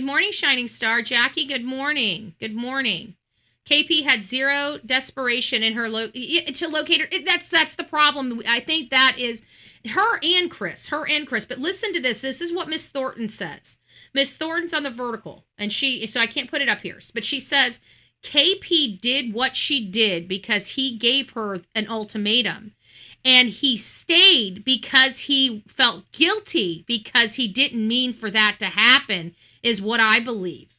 morning, Shining Star. Jackie, good morning. KP had zero desperation in her to locate her. That's the problem. I think that is her and Chris. But listen to this. This is what Miss Thornton says. Miss Thornton's on the vertical, and so I can't put it up here, but she says, KP did what she did because he gave her an ultimatum, and he stayed because he felt guilty because he didn't mean for that to happen, is what I believe.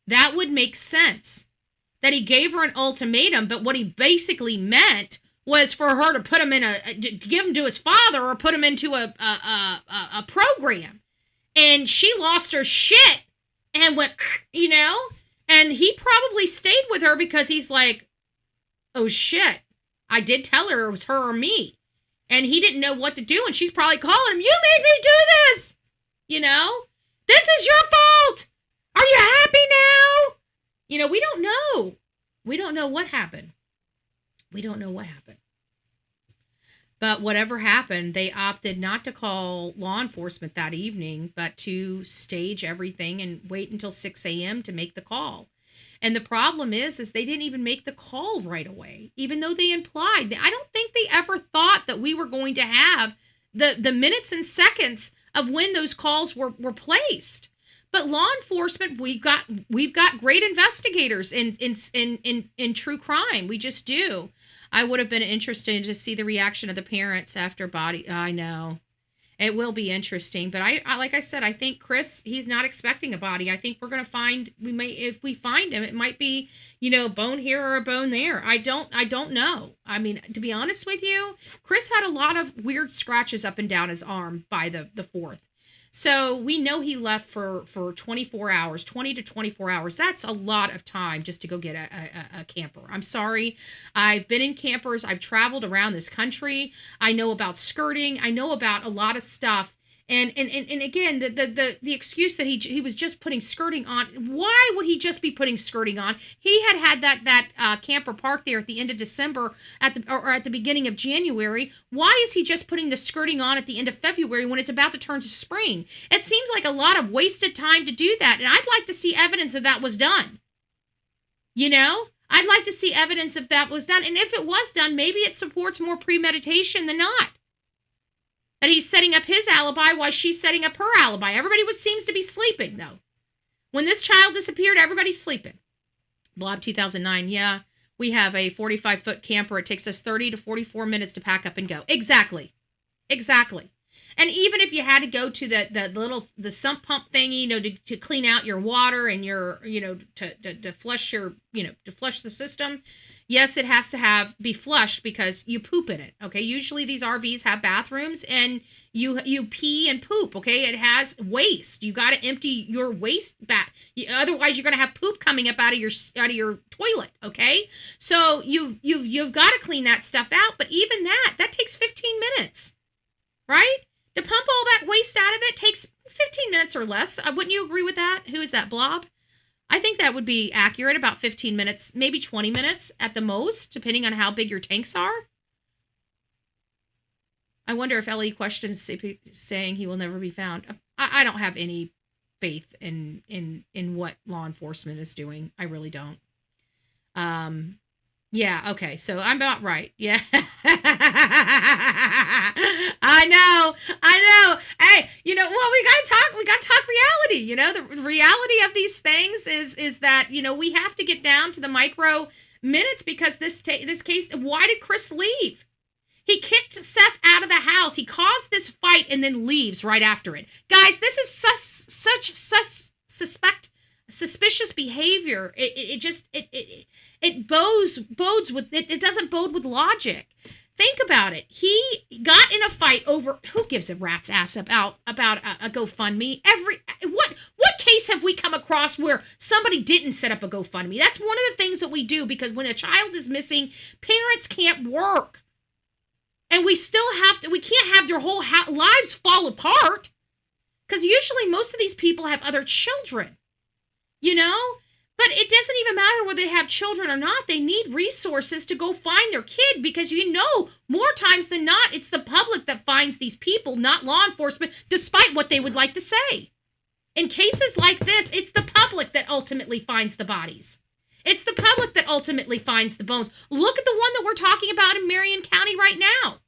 That would make sense, that he gave her an ultimatum, but what he basically meant was for her to put him give him to his father or put him into a program, and she lost her shit and went, and he probably stayed with her because he's like, oh shit, I did tell her it was her or me. And he didn't know what to do. And she's probably calling him, you made me do this. This is your fault. Are you happy now? We don't know. We don't know what happened. But whatever happened, they opted not to call law enforcement that evening, but to stage everything and wait until 6 a.m. to make the call. And the problem is they didn't even make the call right away, even though they implied. I don't think they ever thought that we were going to have the minutes and seconds of when those calls were placed. But law enforcement, we've got great investigators in true crime. We just do. I would have been interested to see the reaction of the parents after body. I know. It will be interesting, but I like I said, I think Chris, he's not expecting a body. I think we're going to find, if we find him, it might be, a bone here or a bone there. I don't know. I mean, to be honest with you, Chris had a lot of weird scratches up and down his arm by the 4th. So we know he left for 24 hours, 20 to 24 hours. That's a lot of time just to go get a camper. I'm sorry. I've been in campers. I've traveled around this country. I know about skirting. I know about a lot of stuff. And again, the excuse that he was just putting skirting on. Why would he just be putting skirting on? He had that camper parked there at the end of December at the beginning of January. Why is he just putting the skirting on at the end of February when it's about to turn to spring? It seems like a lot of wasted time to do that, and I'd like to see evidence that was done. I'd like to see evidence if that was done, and if it was done, maybe it supports more premeditation than not. That he's setting up his alibi while she's setting up her alibi. Everybody seems to be sleeping, though. When this child disappeared, everybody's sleeping. Blob 2009, yeah, we have a 45-foot camper. It takes us 30 to 44 minutes to pack up and go. Exactly. And even if you had to go to the sump pump thingy, to clean out your water and your, to flush to flush the system. Yes, it has to be flushed because you poop in it. Okay. Usually these RVs have bathrooms and you pee and poop. Okay. It has waste. You got to empty your waste back. Otherwise you're going to have poop coming up out of your toilet. Okay. So you've got to clean that stuff out. But even that takes 15 minutes, right? To pump all that waste out of it takes 15 minutes or less. Wouldn't you agree with that? Who is that, Blob? I think that would be accurate, about 15 minutes, maybe 20 minutes at the most, depending on how big your tanks are. I wonder if LE Question is saying he will never be found. I don't have any faith in what law enforcement is doing. I really don't. Yeah, okay, so I'm about right. Yeah. I know. Hey, we gotta talk reality. The reality of these things is that, we have to get down to the micro minutes because this case, why did Chris leave? He kicked Seth out of the house. He caused this fight and then leaves right after it. Guys, this is such suspicious behavior. It bodes with it. It doesn't bode with logic. Think about it. He got in a fight over who gives a rat's ass about a GoFundMe. What case have we come across where somebody didn't set up a GoFundMe? That's one of the things that we do because when a child is missing, parents can't work, and we can't have their whole lives fall apart because usually most of these people have other children, But it doesn't even matter whether they have children or not. They need resources to go find their kid because more times than not, it's the public that finds these people, not law enforcement, despite what they would like to say. In cases like this, it's the public that ultimately finds the bodies. It's the public that ultimately finds the bones. Look at the one that we're talking about in Marion County right now.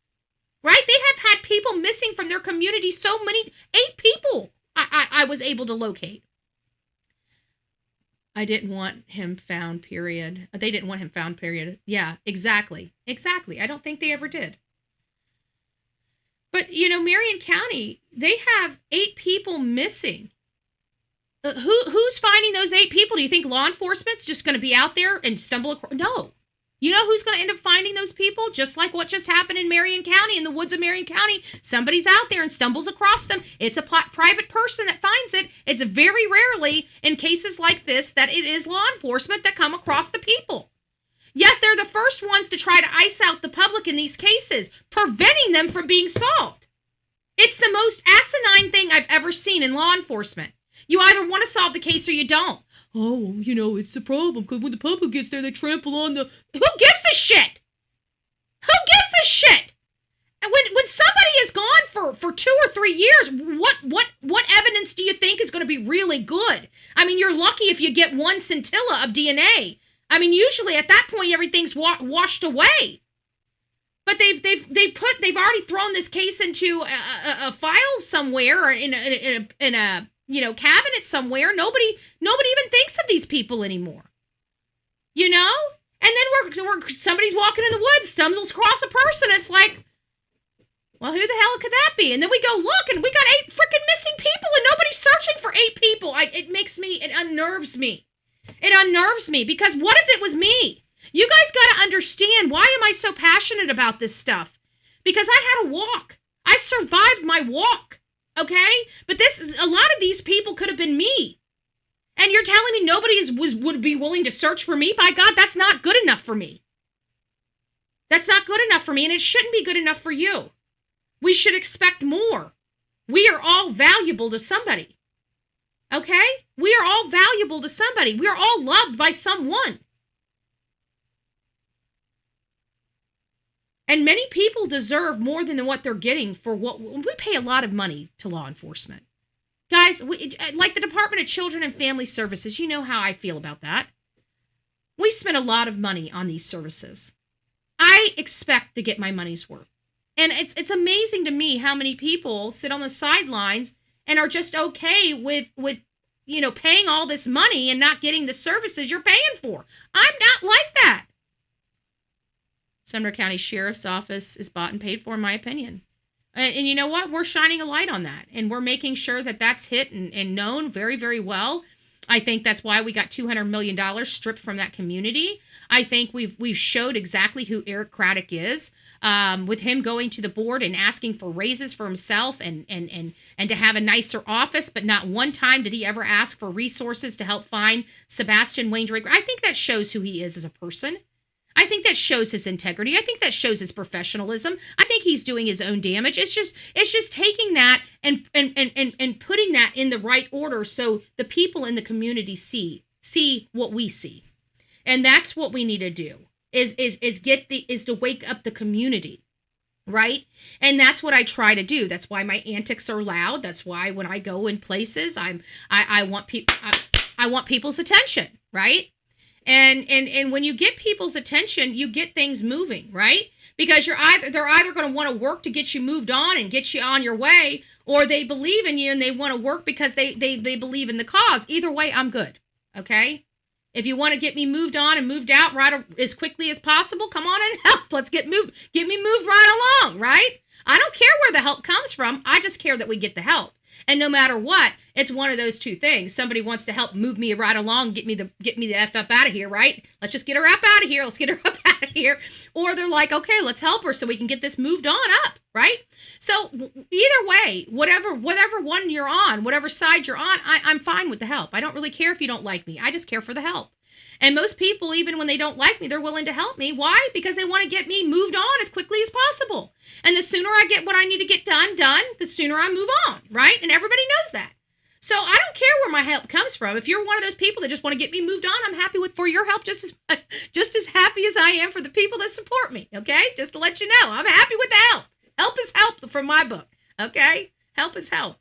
Right? They have had people missing from their community, 8 people I was able to locate. I didn't want him found, period. They didn't want him found, period. Yeah, exactly. I don't think they ever did. But, Marion County, they have 8 people missing. Who's finding those 8 people? Do you think law enforcement's just going to be out there and stumble across? No. You know who's going to end up finding those people? Just like what just happened in Marion County, in the woods of Marion County. Somebody's out there and stumbles across them. It's a private person that finds it. It's very rarely in cases like this that it is law enforcement that come across the people. Yet they're the first ones to try to ice out the public in these cases, preventing them from being solved. It's the most asinine thing I've ever seen in law enforcement. You either want to solve the case or you don't. Oh, it's the problem, because when the public gets there, they trample on the... Who gives a shit? Who gives a shit? And when somebody is gone for 2 or 3 years. What evidence do you think is going to be really good? I mean, you're lucky if you get one scintilla of DNA. I mean, usually at that point everything's washed away. But they've already thrown this case into a file somewhere, or in a cabinet somewhere. Nobody even thinks of these people anymore. You know? And then somebody's walking in the woods, stumbles across a person. It's like, well, who the hell could that be? And then we go look, and we got 8 freaking missing people, and nobody's searching for 8 people. It unnerves me. It unnerves me, because what if it was me? You guys got to understand, why am I so passionate about this stuff? Because I had a walk. I survived my walk, okay? But a lot of these people could have been me. And you're telling me nobody would be willing to search for me? By God, that's not good enough for me. That's not good enough for me, and it shouldn't be good enough for you. We should expect more. We are all valuable to somebody. Okay? We are all valuable to somebody. We are all loved by someone. And many people deserve more than what they're getting for what we pay a lot of money to law enforcement. Guys, like the Department of Children and Family Services, you know how I feel about that. We spend a lot of money on these services. I expect to get my money's worth. And it's amazing to me how many people sit on the sidelines and are just okay with paying all this money and not getting the services you're paying for. I'm not like that. Sumner County Sheriff's Office is bought and paid for, in my opinion. And you know what? We're shining a light on that. And we're making sure that that's hit and known very, very well. I think that's why we got $200 million stripped from that community. I think we've showed exactly who Eric Craddock is, with him going to the board and asking for raises for himself and to have a nicer office, but not one time did he ever ask for resources to help find Sebastian Wayne Drake. I think that shows who he is as a person. I think that shows his integrity. I think that shows his professionalism. I think he's doing his own damage. It's just taking that and putting that in the right order so the people in the community see what we see. And that's what we need to do is to wake up the community, right? And that's what I try to do. That's why my antics are loud. That's why when I go in places, I want people's attention, right? And when you get people's attention, you get things moving, right? Because they're either going to want to work to get you moved on and get you on your way, or they believe in you and they want to work because they believe in the cause. Either way, I'm good. Okay? If you want to get me moved on and moved out right as quickly as possible, come on and help. Let's get me moved right along, right? I don't care where the help comes from. I just care that we get the help. And no matter what, it's one of those two things. Somebody wants to help move me right along, get me the F up out of here, right? Let's just get her up out of here. Let's get her up out of here. Or they're like, okay, let's help her so we can get this moved on up, right? So either way, whatever one you're on, whatever side you're on, I'm fine with the help. I don't really care if you don't like me. I just care for the help. And most people, even when they don't like me, they're willing to help me. Why? Because they want to get me moved on as quickly as possible. And the sooner I get what I need to get done, the sooner I move on, right? And everybody knows that. So I don't care where my help comes from. If you're one of those people that just want to get me moved on, I'm happy for your help just as happy as I am for the people that support me, okay? Just to let you know, I'm happy with the help. Help is help from my book, okay? Help is help.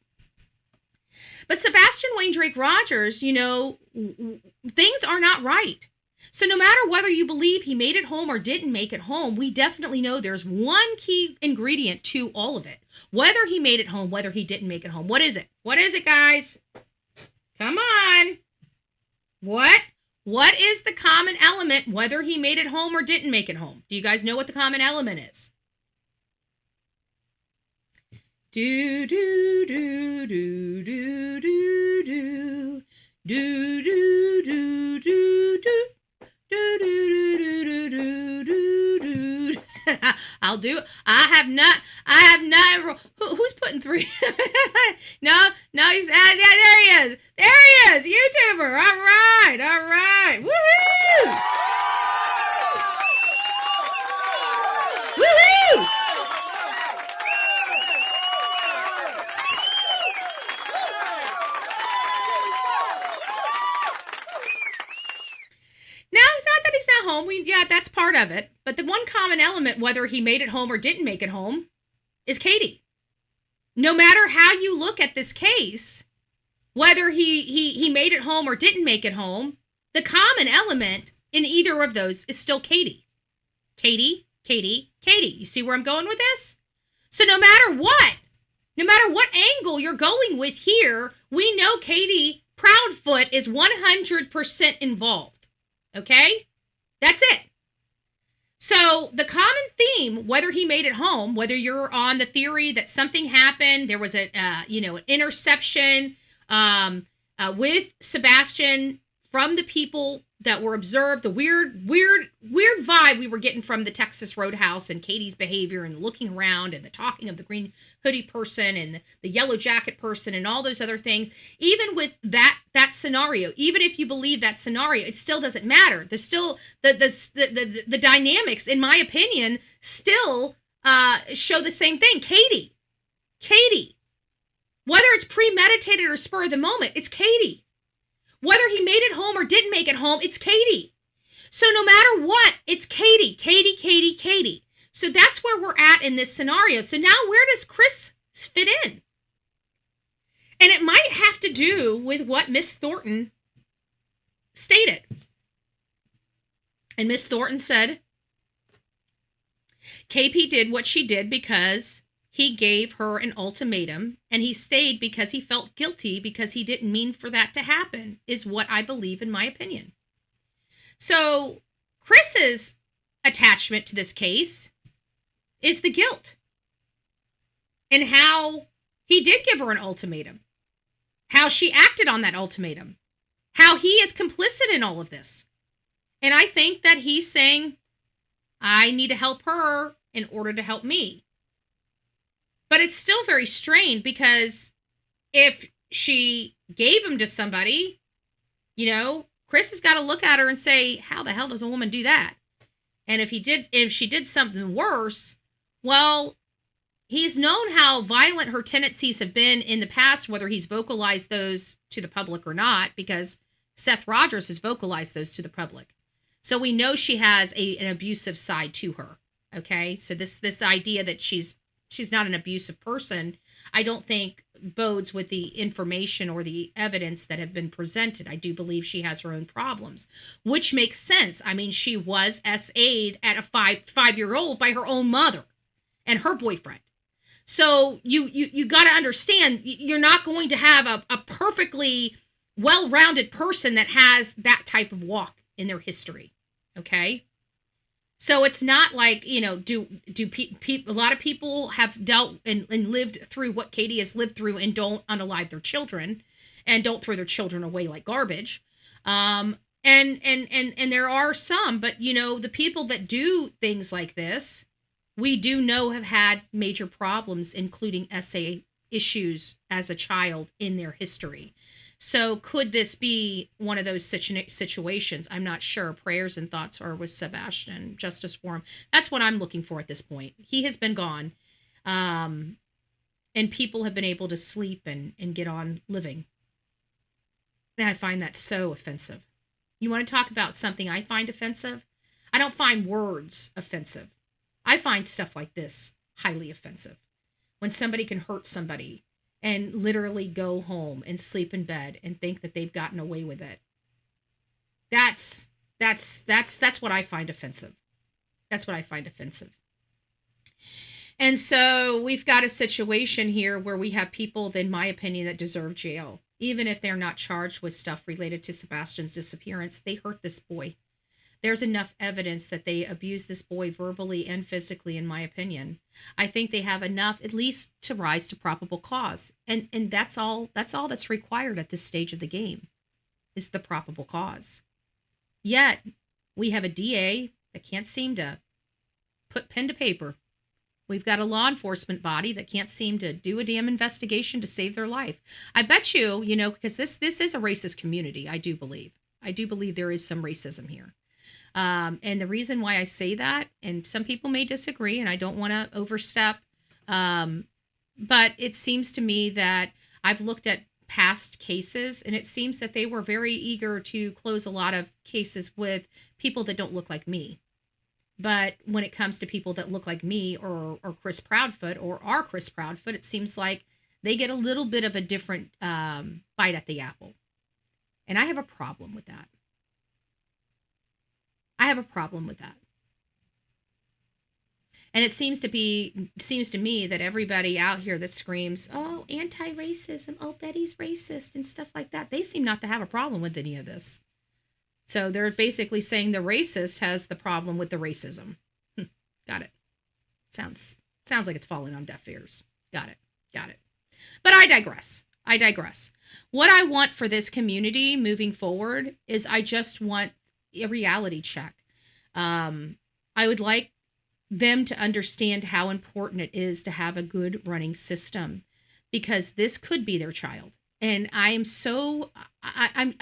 But Sebastian Wayne Drake Rogers, things are not right. So no matter whether you believe he made it home or didn't make it home, we definitely know there's one key ingredient to all of it. Whether he made it home, whether he didn't make it home. What is it? What is it, guys? Come on. What is the common element, whether he made it home or didn't make it home? Do you guys know what the common element is? Do do do do do do do do do do do do do do do do do. I have not. Who's putting 3? No, he's there he is. There he is, YouTuber. All right. Woohoo! Woohoo! Now, it's not that he's not home. That's part of it. But the one common element, whether he made it home or didn't make it home, is Katie. no matter how you look at this case, whether he made it home or didn't make it home, the common element in either of those is still Katie. Katie. You see where I'm going with this? So no matter what angle you're going with here, we know Katie Proudfoot is 100% involved. Okay? That's it. So the common theme, whether he made it home, whether you're on the theory that something happened, there was an interception with Sebastian from the people that were observed, the weird vibe we were getting from the Texas Roadhouse and Katie's behavior and looking around and the talking of the green hoodie person and the yellow jacket person and all those other things. Even with that scenario, even if you believe that scenario, it still doesn't matter. There's still the dynamics, in my opinion, still show the same thing. Katie, whether it's premeditated or spur of the moment, it's Katie. Whether he made it home or didn't make it home, it's Katie. So no matter what, it's Katie. So that's where we're at in this scenario. So now where does Chris fit in? And it might have to do with what Miss Thornton stated. And Miss Thornton said, KP did what she did because he gave her an ultimatum, and he stayed because he felt guilty because he didn't mean for that to happen, is what I believe, in my opinion. So Chris's attachment to this case is the guilt and how he did give her an ultimatum, how she acted on that ultimatum, how he is complicit in all of this. And I think that he's saying, I need to help her in order to help me. But it's still very strange because if she gave him to somebody, Chris has got to look at her and say, how the hell does a woman do that? And if she did something worse, well, he's known how violent her tendencies have been in the past, whether he's vocalized those to the public or not, because Seth Rogers has vocalized those to the public. So we know she has an abusive side to her. Okay. So this idea that she's not an abusive person, I don't think bodes with the information or the evidence that have been presented. I do believe she has her own problems, which makes sense. I mean, she was SA'd at a five-year-old by her own mother and her boyfriend. So you got to understand, you're not going to have a perfectly well-rounded person that has that type of walk in their history. Okay. So it's not like, do a lot of people have dealt and lived through what Katie has lived through and don't unalive their children and don't throw their children away like garbage. And there are some, but the people that do things like this, we do know have had major problems, including SA issues as a child in their history. So could this be one of those situations? I'm not sure. Prayers and thoughts are with Sebastian. Justice for him. That's what I'm looking for at this point. He has been gone. And people have been able to sleep and get on living. And I find that so offensive. You want to talk about something I find offensive? I don't find words offensive. I find stuff like this highly offensive. When somebody can hurt somebody and literally go home and sleep in bed and think that they've gotten away with it. That's what I find offensive. That's what I find offensive. And so we've got a situation here where we have people, in my opinion, that deserve jail. Even if they're not charged with stuff related to Sebastian's disappearance, they hurt this boy. There's enough evidence that they abused this boy verbally and physically, in my opinion. I think they have enough, at least, to rise to probable cause. And that's all that's required at this stage of the game, is the probable cause. Yet, we have a DA that can't seem to put pen to paper. We've got a law enforcement body that can't seem to do a damn investigation to save their life. I bet you, because this is a racist community, I do believe. I do believe there is some racism here. And the reason why I say that, and some people may disagree, and I don't want to overstep, but it seems to me that I've looked at past cases, and it seems that they were very eager to close a lot of cases with people that don't look like me. But when it comes to people that look like me or Chris Proudfoot or are Chris Proudfoot, it seems like they get a little bit of a different bite at the apple. And I have a problem with that. I have a problem with that. And it seems to me that everybody out here that screams, oh, anti-racism, oh, Betty's racist and stuff like that, they seem not to have a problem with any of this. So they're basically saying the racist has the problem with the racism. Got it. Sounds like it's falling on deaf ears. Got it. But I digress. What I want for this community moving forward is I just want a reality check. I would like them to understand how important it is to have a good running system, because this could be their child. And I am so, I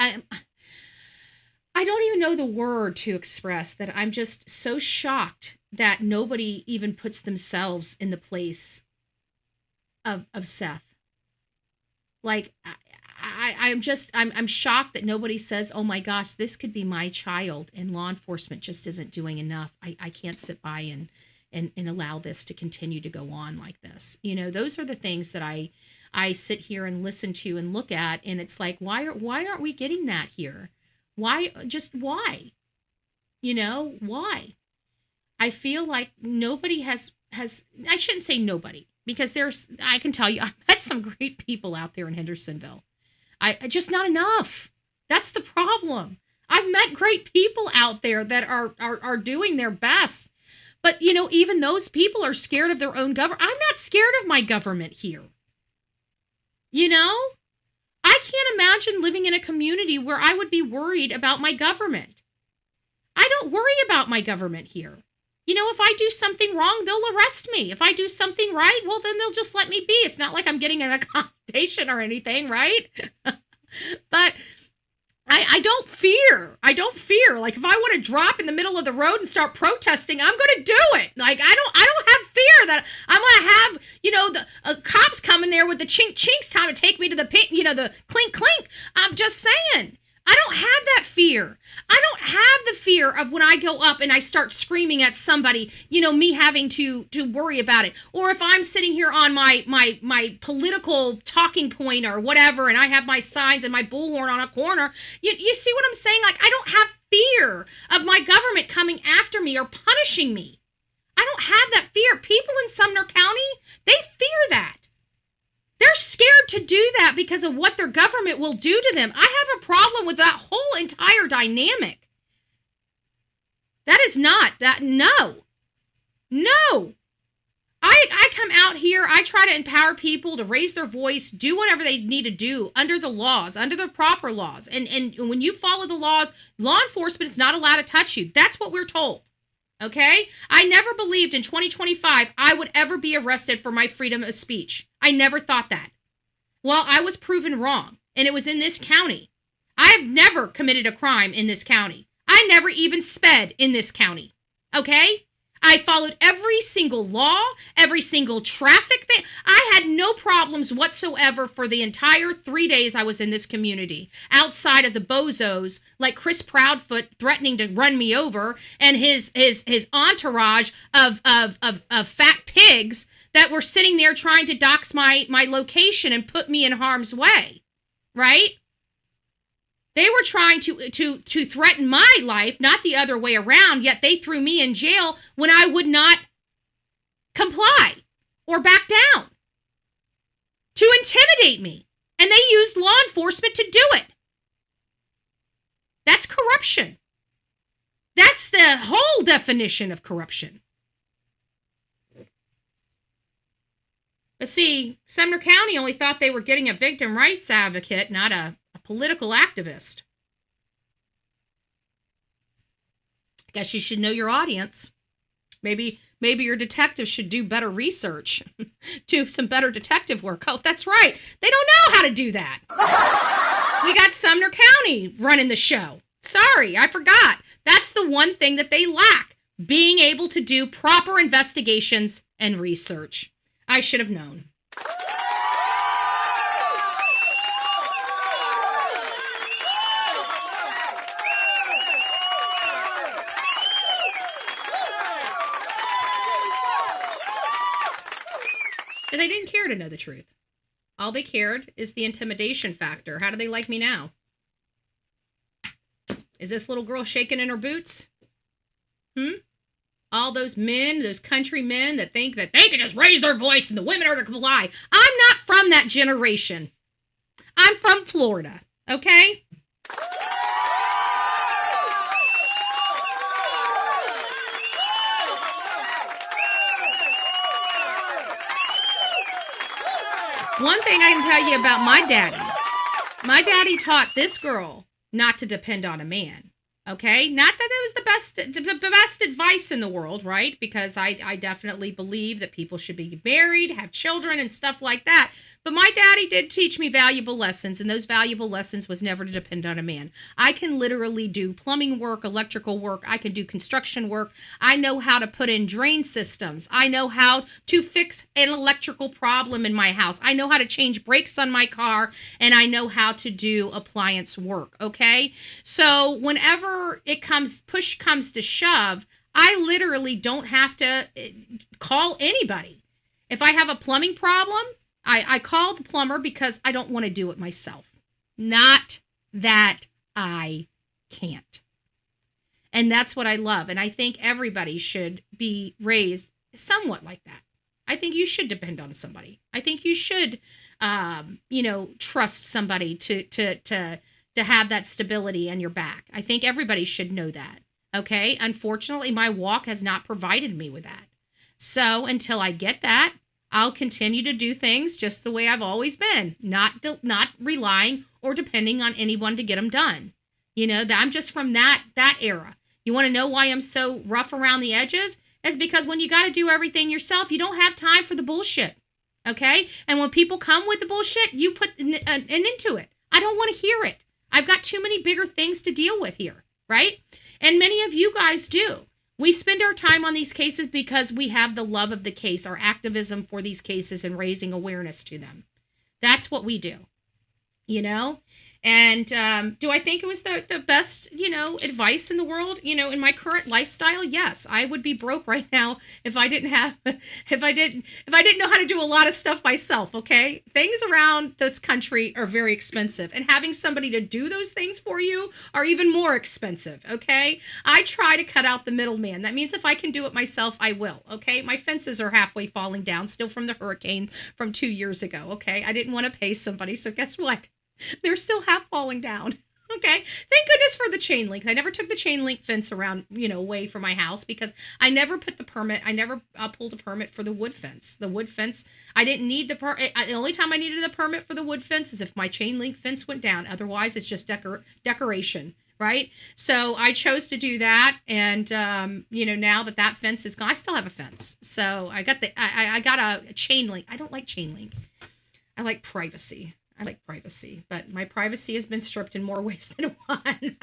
don't even know the word to express that. I'm just so shocked that nobody even puts themselves in the place of Seth. Like, I'm shocked that nobody says, oh my gosh, this could be my child, and law enforcement just isn't doing enough. I can't sit by and allow this to continue to go on like this. You know, those are the things that I sit here and listen to and look at, and it's like, why aren't we getting that here? Why? You know, why? I feel like nobody has, I shouldn't say nobody, because I can tell you, I've met some great people out there in Hendersonville. I just not enough. That's the problem. I've met great people out there that are doing their best. But, you know, even those people are scared of their own government. I'm not scared of my government here. You know? I can't imagine living in a community where I would be worried about my government. I don't worry about my government here. You know, if I do something wrong, they'll arrest me. If I do something right, well, then they'll just let me be. It's not like I'm getting an accommodation or anything, right? But I don't fear. Like, if I want to drop in the middle of the road and start protesting, I'm going to do it. Like, I don't have fear that I'm going to have, you know, the cops coming there with the chinks time to take me to the pit, you know, the clink clink. I'm just saying, I don't have that fear. I don't have the fear of when I go up and I start screaming at somebody, you know, me having to worry about it. Or if I'm sitting here on my political talking point or whatever, and I have my signs and my bullhorn on a corner, you see what I'm saying? Like, I don't have fear of my government coming after me or punishing me. I don't have that fear. People in Sumner County, they fear that. They're scared to do that because of what their government will do to them. I have a problem with that whole entire dynamic. That is not that. No. I come out here, I try to empower people to raise their voice, do whatever they need to do under the laws, under the proper laws. And when you follow the laws, law enforcement is not allowed to touch you. That's what we're told. Okay? I never believed in 2025 I would ever be arrested for my freedom of speech. I never thought that. Well, I was proven wrong, and it was in this county. I have never committed a crime in this county. I never even sped in this county. Okay? I followed every single law, every single traffic thing. I had no problems whatsoever for the entire 3 days I was in this community, outside of the bozos like Chris Proudfoot threatening to run me over, and his entourage of fat pigs that were sitting there trying to dox my location and put me in harm's way, right? They were trying to threaten my life, not the other way around, yet they threw me in jail when I would not comply or back down, to intimidate me. And they used law enforcement to do it. That's corruption. That's the whole definition of corruption. But see, Sumner County only thought they were getting a victim rights advocate, not a political activist. Guess you should know your audience. Maybe your detectives should do better research. Do some better detective work. Oh, that's right. They don't know how to do that. We got Sumner County running the show. Sorry, I forgot. That's the one thing that they lack. Being able to do proper investigations and research. I should have known. They didn't care to know the truth. All they cared is the intimidation factor. How do they like me now? Is this little girl shaking in her boots? All those men, those country men that think that they can just raise their voice and the women are to comply. I'm not from that generation. I'm from Florida, okay? One thing I can tell you about my daddy taught this girl not to depend on a man. Okay, not that it was the best advice in the world, right? Because I definitely believe that people should be married, have children, and stuff like that. But my daddy did teach me valuable lessons, and those valuable lessons was never to depend on a man. I can literally do plumbing work, electrical work. I can do construction work. I know how to put in drain systems. I know how to fix an electrical problem in my house. I know how to change brakes on my car, and I know how to do appliance work, okay? So whenever push comes to shove, I literally don't have to call anybody. If I have a plumbing problem, I call the plumber because I don't want to do it myself. Not that I can't. And that's what I love. And I think everybody should be raised somewhat like that. I think you should depend on somebody. I think you should, trust somebody to have that stability on your back. I think everybody should know that. Okay. Unfortunately, my walk has not provided me with that. So until I get that, I'll continue to do things just the way I've always been, not relying or depending on anyone to get them done. You know, I'm just from that era. You want to know why I'm so rough around the edges? It's because when you got to do everything yourself, you don't have time for the bullshit. Okay? And when people come with the bullshit, you put an into it. I don't want to hear it. I've got too many bigger things to deal with here, right? And many of you guys do. We spend our time on these cases because we have the love of the case, our activism for these cases and raising awareness to them. That's what we do, you know? And do I think it was the best, advice in the world? In my current lifestyle, yes, I would be broke right now if I didn't know how to do a lot of stuff myself. Okay, things around this country are very expensive, and having somebody to do those things for you are even more expensive. Okay, I try to cut out the middleman. That means if I can do it myself, I will. Okay, my fences are halfway falling down, still from the hurricane from 2 years ago. Okay, I didn't want to pay somebody, so guess what? They're still half falling down. Okay. Thank goodness for the chain link. I never took the chain link fence around, away from my house because I never put the permit. I never pulled a permit for the wood fence. The wood fence, I didn't need the the only time I needed the permit for the wood fence is if my chain link fence went down. Otherwise, it's just decoration. Right. So I chose to do that. And, now that fence is gone, I still have a fence. So I got I got a chain link. I don't like chain link. I like privacy. But my privacy has been stripped in more ways than one.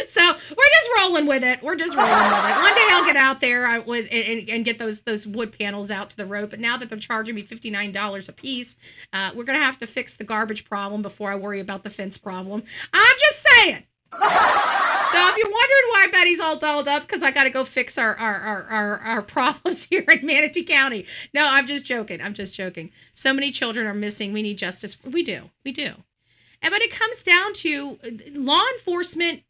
So we're just rolling with it. One day I'll get out there and get those wood panels out to the road. But now that they're charging me $59 a piece, we're going to have to fix the garbage problem before I worry about the fence problem. I'm just saying. So if you're wondering why Betty's all dolled up, because I got to go fix our problems here in Manatee County. No, I'm just joking. So many children are missing. We need justice. We do. And when it comes down to law enforcement,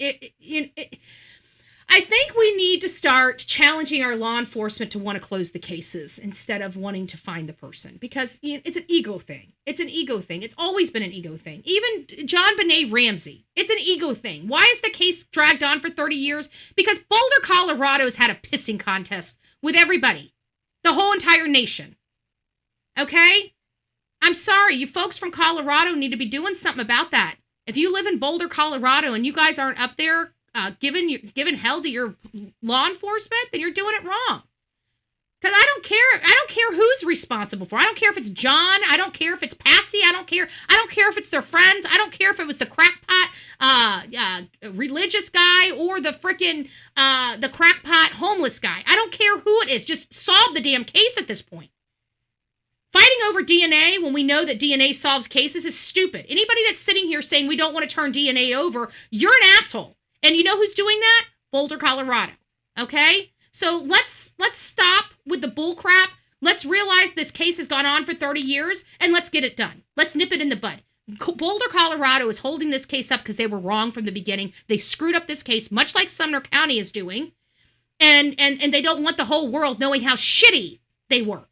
I think we need to start challenging our law enforcement to want to close the cases instead of wanting to find the person, because it's an ego thing. It's always been an ego thing. Even John Benet Ramsey, it's an ego thing. Why is the case dragged on for 30 years? Because Boulder, Colorado's had a pissing contest with everybody, the whole entire nation. Okay? I'm sorry, you folks from Colorado need to be doing something about that. If you live in Boulder, Colorado, and you guys aren't up there giving hell to your law enforcement, then you're doing it wrong. Because I don't care who's responsible for it. I don't care if it's John. I don't care if it's Patsy. I don't care if it's their friends. I don't care if it was the crackpot religious guy or the frickin' the crackpot homeless guy. I don't care who it is. Just solve the damn case at this point. Fighting over DNA when we know that DNA solves cases is stupid. Anybody that's sitting here saying we don't want to turn DNA over, you're an asshole. And you know who's doing that? Boulder, Colorado. Okay? So let's stop with the bull crap. Let's realize this case has gone on for 30 years and let's get it done. Let's nip it in the bud. Boulder, Colorado is holding this case up because they were wrong from the beginning. They screwed up this case, much like Sumner County is doing. And they don't want the whole world knowing how shitty they were.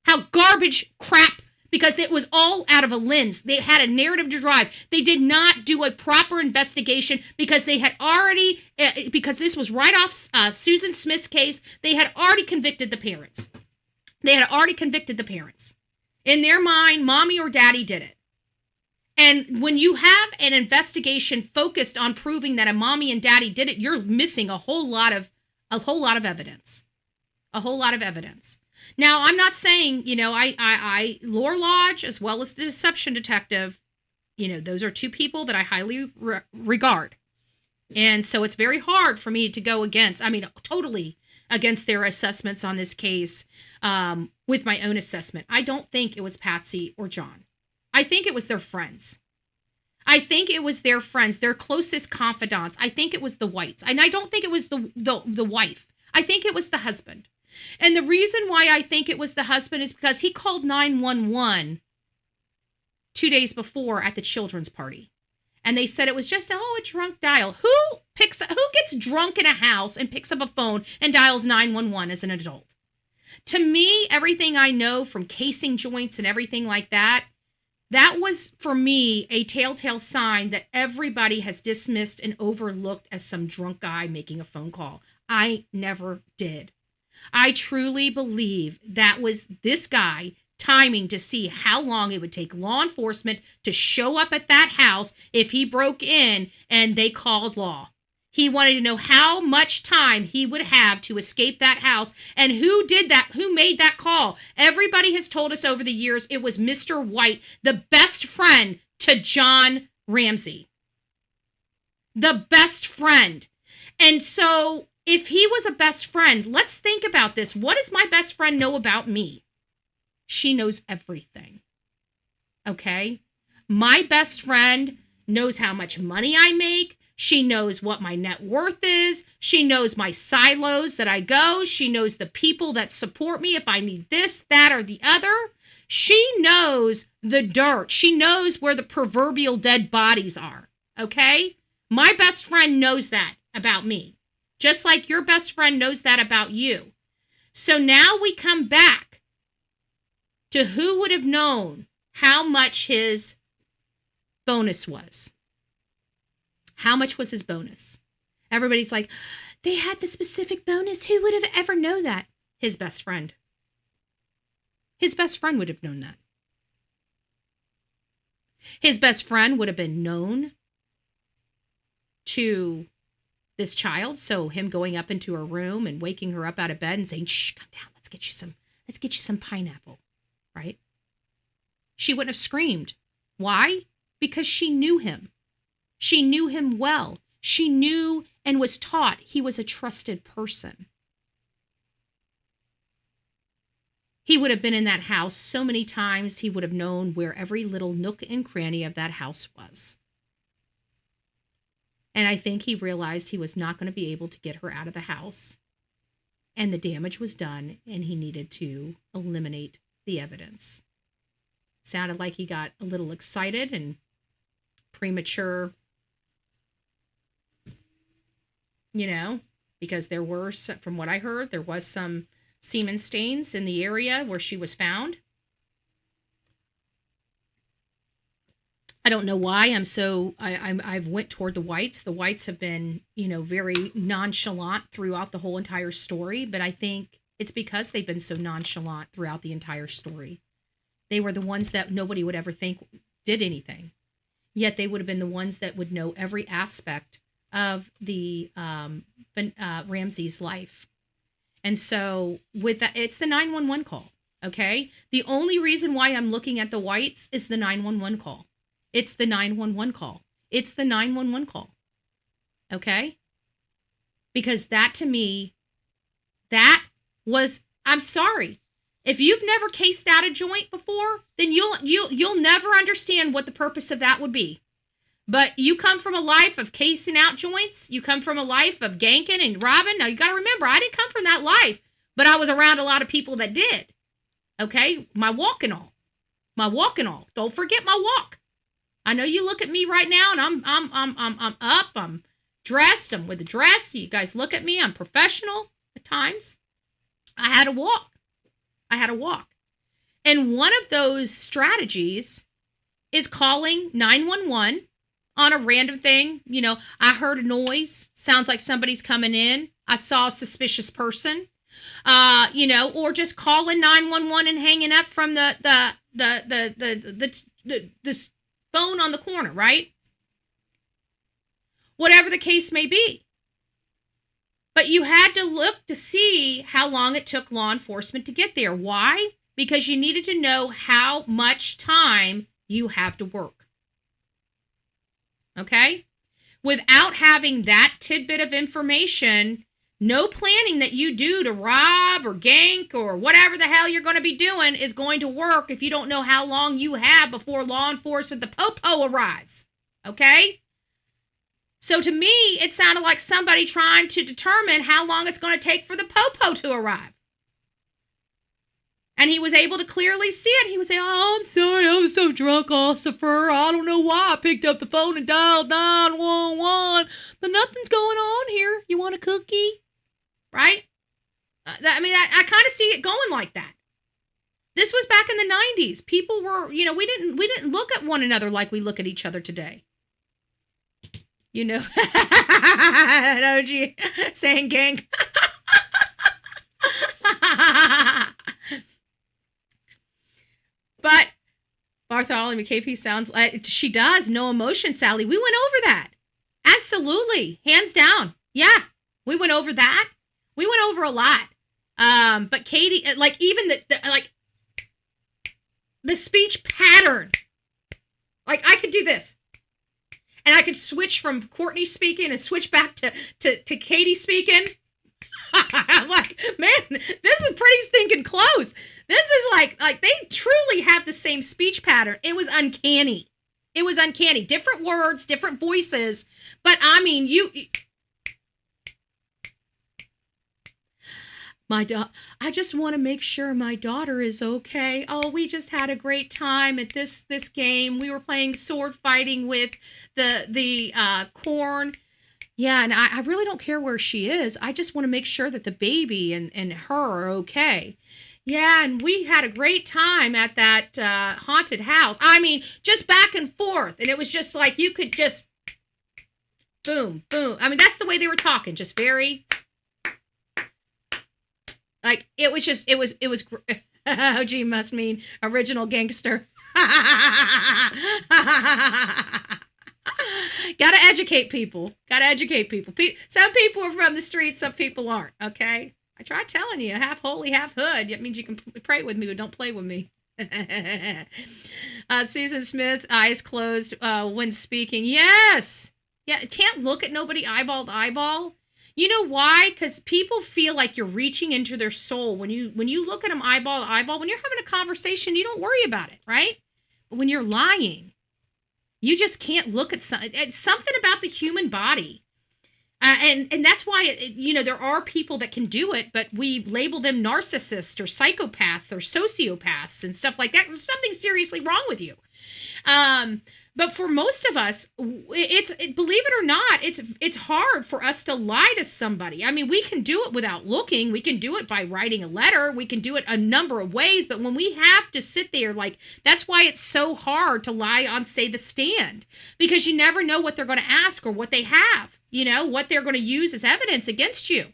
How garbage crap, because it was all out of a lens. They had a narrative to drive. They did not do a proper investigation because they had already, because this was right off Susan Smith's case, they had already convicted the parents. They had already convicted the parents. In their mind, mommy or daddy did it. And when you have an investigation focused on proving that a mommy and daddy did it, you're missing a whole lot of evidence. A whole lot of evidence. Now, I'm not saying, I Lore Lodge as well as the Deception Detective, those are two people that I highly regard. And so it's very hard for me to go totally against their assessments on this case with my own assessment. I don't think it was Patsy or John. I think it was their friends. I think it was their friends, their closest confidants. I think it was the Whites. And I don't think it was the wife. I think it was the husband. And the reason why I think it was the husband is because he called 911 2 days before at the children's party. And they said it was just, a drunk dial. Who gets drunk in a house and picks up a phone and dials 911 as an adult? To me, everything I know from casing joints and everything like that, that was, for me, a telltale sign that everybody has dismissed and overlooked as some drunk guy making a phone call. I never did. I truly believe that was this guy timing to see how long it would take law enforcement to show up at that house if he broke in and they called law. He wanted to know how much time he would have to escape that house and who did that, who made that call. Everybody has told us over the years it was Mr. White, the best friend to John Ramsey. The best friend. And so if he was a best friend, let's think about this. What does my best friend know about me? She knows everything. Okay? My best friend knows how much money I make. She knows what my net worth is. She knows my silos that I go. She knows the people that support me if I need this, that, or the other. She knows the dirt. She knows where the proverbial dead bodies are. Okay? My best friend knows that about me. Just like your best friend knows that about you. So now we come back to who would have known how much his bonus was. How much was his bonus? Everybody's like, they had the specific bonus. Who would have ever known that? His best friend. His best friend would have known that. His best friend would have been known to this child. So him going up into her room and waking her up out of bed and saying, shh, come down. Let's get you some pineapple. Right? She wouldn't have screamed. Why? Because she knew him. She knew him well. She knew and was taught he was a trusted person. He would have been in that house so many times, he would have known where every little nook and cranny of that house was. And I think he realized he was not going to be able to get her out of the house. And the damage was done, and he needed to eliminate the evidence. Sounded like he got a little excited and premature, because there were, from what I heard, there was some semen stains in the area where she was found. I don't know why I've went toward the Whites. The Whites have been, very nonchalant throughout the whole entire story, but I think it's because they've been so nonchalant throughout the entire story. They were the ones that nobody would ever think did anything. Yet they would have been the ones that would know every aspect of the Ramsey's life. And so with that, it's the 911 call, okay? The only reason why I'm looking at the Whites is the 911 call. It's the 911 call. It's the 911 call, okay? Because that, to me, that was, I'm sorry. If you've never cased out a joint before, then you'll never understand what the purpose of that would be. But you come from a life of casing out joints. You come from a life of ganking and robbing. Now, you got to remember, I didn't come from that life, but I was around a lot of people that did. Okay? My walk and all. My walk and all. Don't forget my walk. I know you look at me right now and I'm up, I'm dressed, I'm with a dress. You guys look at me, I'm professional at times. I had to walk. And one of those strategies is calling 911 on a random thing. You know, I heard a noise, sounds like somebody's coming in. I saw a suspicious person. You know, or just calling 911 and hanging up from the phone on the corner, right? Whatever the case may be. But you had to look to see how long it took law enforcement to get there. Why? Because you needed to know how much time you have to work. Okay? Without having that tidbit of information, no planning that you do to rob or gank or whatever the hell you're going to be doing is going to work if you don't know how long you have before law enforcement, the popo, arrives. Okay? So to me, it sounded like somebody trying to determine how long it's going to take for the popo to arrive. And he was able to clearly see it. He would say, "Oh, I'm sorry, I was so drunk, officer. I don't know why I picked up the phone and dialed 911, but nothing's going on here. You want a cookie?" Right? I kind of see it going like that. This was back in the 90s. People were, you know, we didn't look at one another like we look at each other today. You know, OG saying gang. But Bartholomew KP sounds like she does. No emotion, Sally. We went over that. Absolutely. Hands down. Yeah. We went over that. We went over a lot. But Katie, like even the speech pattern, like I could do this and I could switch from Courtney speaking and switch back to Katie speaking. I'm like, man, this is pretty stinking close. This is like they truly have the same speech pattern. It was uncanny. Different words, different voices. But I mean, I just want to make sure my daughter is okay. Oh, we just had a great time at this game. We were playing sword fighting with the corn. Yeah, and I really don't care where she is. I just want to make sure that the baby and her are okay. Yeah, and we had a great time at that haunted house. I mean, just back and forth. And it was just like you could just boom, boom. I mean, that's the way they were talking. Just very... Like, it was OG must mean original gangster. Gotta educate people. Some people are from the streets, some people aren't, okay? I tried telling you, half holy, half hood. That means you can pray with me, but don't play with me. Susan Smith, eyes closed when speaking. Yes! Yeah, can't look at nobody eyeball to eyeball. You know why? Because people feel like you're reaching into their soul. When you look at them eyeball to eyeball, when you're having a conversation, you don't worry about it, right? But when you're lying, you just can't look at it's something about the human body. And that's why, there are people that can do it, but we label them narcissists or psychopaths or sociopaths and stuff like that. There's something seriously wrong with you. But for most of us, believe it or not, it's hard for us to lie to somebody. I mean, we can do it without looking. We can do it by writing a letter. We can do it a number of ways. But when we have to sit there, that's why it's so hard to lie on, say, the stand. Because you never know what they're going to ask or what they have, what they're going to use as evidence against you.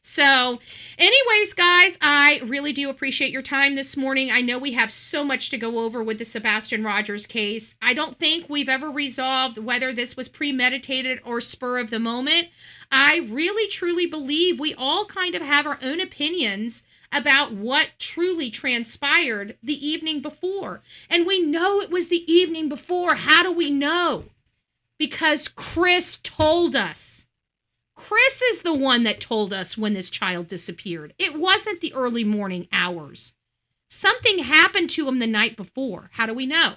So anyways, guys, I really do appreciate your time this morning. I know we have so much to go over with the Sebastian Rogers case. I don't think we've ever resolved whether this was premeditated or spur of the moment. I really, truly believe we all kind of have our own opinions about what truly transpired the evening before. And we know it was the evening before. How do we know? Because Chris told us. Chris is the one that told us when this child disappeared. It wasn't the early morning hours. Something happened to him the night before. How do we know?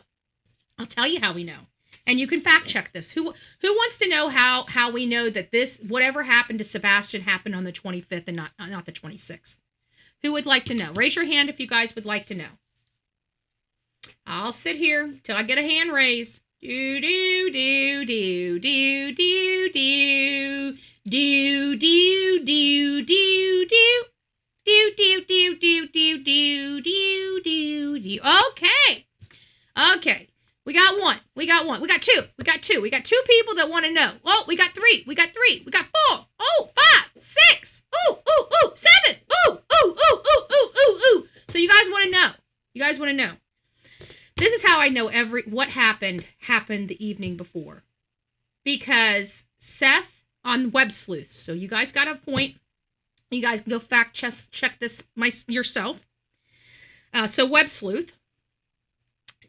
I'll tell you how we know. And you can fact check this. Who wants to know how we know that this, whatever happened to Sebastian, happened on the 25th and not the 26th? Who would like to know? Raise your hand if you guys would like to know. I'll sit here till I get a hand raised. Do do do do do do do do do do do do do do do do do do do do. Okay. Okay. We got one. We got one. We got two. We got two. We got two people that want to know. Oh, we got three. We got three. We got four. Oh, 5, 6. Ooh, ooh, ooh. 7. Ooh, ooh, ooh, ooh, ooh, ooh, ooh. So you guys want to know. You guys want to know. This is how I know what happened the evening before. Because Seth on Web Sleuths. So you guys got a point. You guys can go fact check this yourself. So Web Sleuth.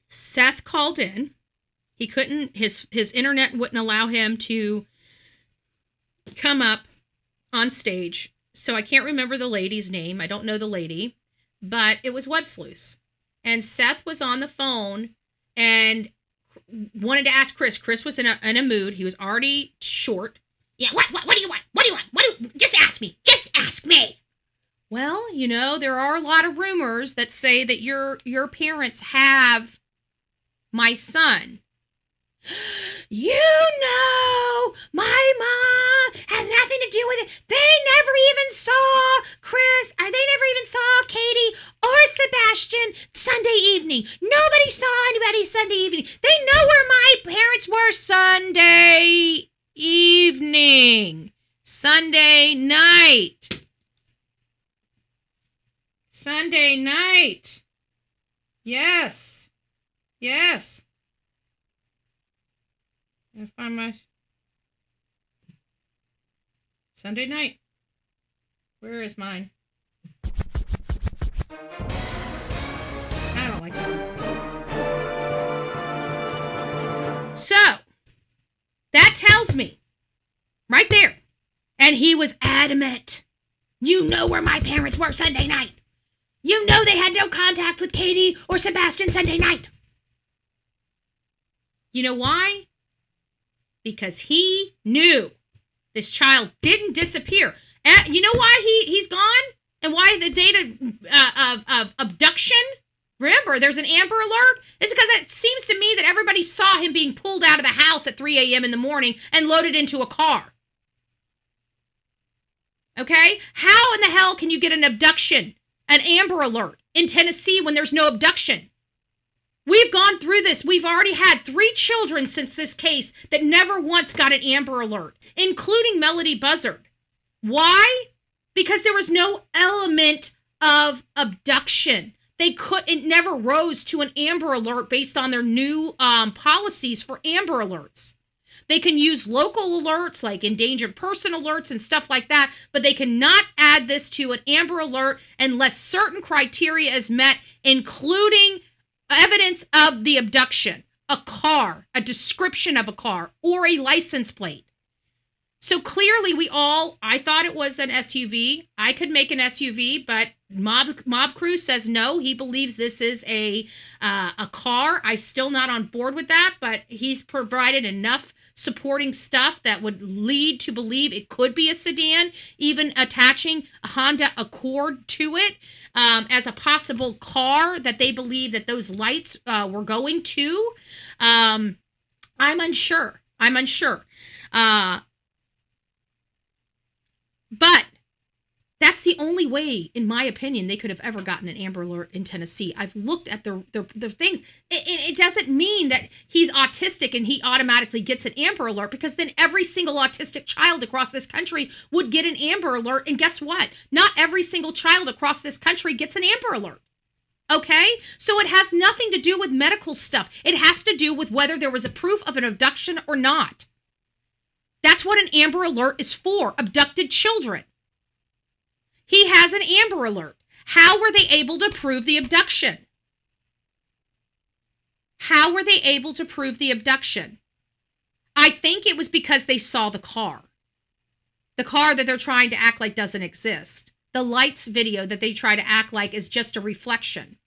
Seth called in. He couldn't, his internet wouldn't allow him to come up on stage. So I can't remember the lady's name. I don't know the lady, but it was Web Sleuths. And Seth was on the phone and wanted to ask Chris. Chris was in a mood. He was already short. Yeah, what do you want? What do you want? Just ask me. Just ask me. Well, you know, there are a lot of rumors that say that your parents have my son. You know, my mom has nothing to do with it. They never even saw Chris, or they never even saw Katie or Sebastian Sunday evening. Nobody saw anybody Sunday evening. They know where my parents were Sunday evening. Sunday night. Sunday night. Yes. Yes. I find my Sunday night. Where is mine? I don't like that. So, that tells me right there. And he was adamant. You know where my parents were Sunday night. You know they had no contact with Katie or Sebastian Sunday night. You know why? Because he knew this child didn't disappear. You know why he's gone? And why the date of abduction? Remember, there's an Amber Alert. It's because it seems to me that everybody saw him being pulled out of the house at 3 a.m. in the morning and loaded into a car. Okay? How in the hell can you get an abduction, an Amber Alert in Tennessee when there's no abduction? We've gone through this. We've already had 3 children since this case that never once got an Amber Alert, including Melody Buzzard. Why? Because there was no element of abduction. It never rose to an Amber Alert based on their new policies for Amber Alerts. They can use local alerts like endangered person alerts and stuff like that, but they cannot add this to an Amber Alert unless certain criteria is met, including evidence of the abduction, a car, a description of a car, or a license plate. So clearly I thought it was an SUV. I could make an SUV, but Mob Crew says no. He believes this is a car. I'm still not on board with that, but he's provided enough supporting stuff that would lead to believe it could be a sedan, even attaching a Honda Accord to it as a possible car that they believe that those lights were going to. I'm unsure. But that's the only way, in my opinion, they could have ever gotten an Amber Alert in Tennessee. I've looked at the things. It doesn't mean that he's autistic and he automatically gets an Amber Alert, because then every single autistic child across this country would get an Amber Alert. And guess what? Not every single child across this country gets an Amber Alert. Okay? So it has nothing to do with medical stuff. It has to do with whether there was a proof of an abduction or not. That's what an Amber Alert is for, abducted children. He has an Amber Alert. How were they able to prove the abduction? How were they able to prove the abduction? I think it was because they saw the car. The car that they're trying to act like doesn't exist. The lights video that they try to act like is just a reflection.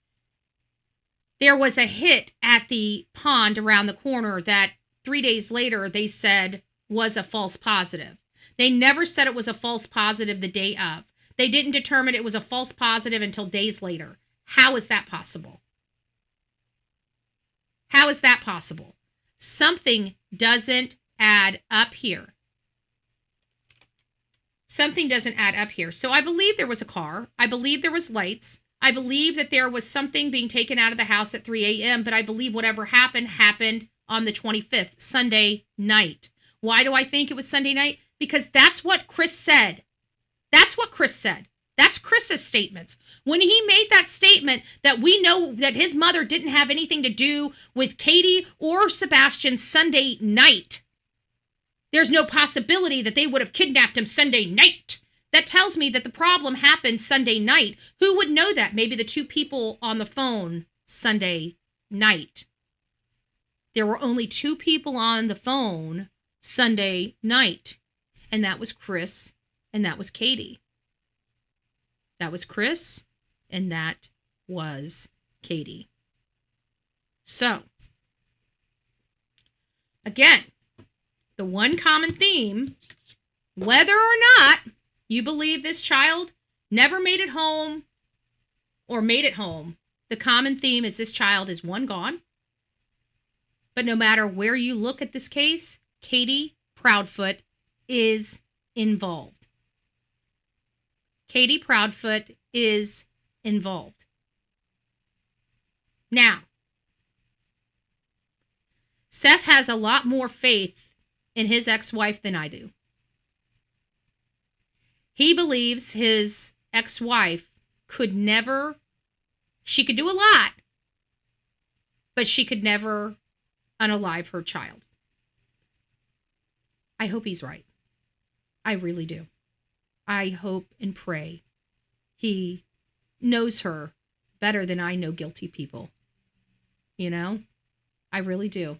There was a hit at the pond around the corner that 3 days later they said was a false positive. They never said it was a false positive the day of. They didn't determine it was a false positive until days later. How is that possible? How is that possible? Something doesn't add up here. Something doesn't add up here. So I believe there was a car. I believe there was lights. I believe that there was something being taken out of the house at 3 a.m., but I believe whatever happened on the 25th, Sunday night. Why do I think it was Sunday night? Because that's what Chris said. That's what Chris said. That's Chris's statements. When he made that statement that we know that his mother didn't have anything to do with Katie or Sebastian Sunday night, there's no possibility that they would have kidnapped him Sunday night. That tells me that the problem happened Sunday night. Who would know that? Maybe the two people on the phone Sunday night. There were only two people on the phone Sunday night, and that was Chris and that was Katie. That was Chris and that was Katie. So, again, the one common theme, whether or not you believe this child never made it home or made it home, the common theme is this child is one, gone. But no matter where you look at this case, Katie Proudfoot is involved. Katie Proudfoot is involved. Now, Seth has a lot more faith in his ex-wife than I do. He believes his ex-wife could never, she could do a lot, but she could never unalive her child. I hope he's right. I really do. I hope and pray he knows her better than I know guilty people. You know? I really do.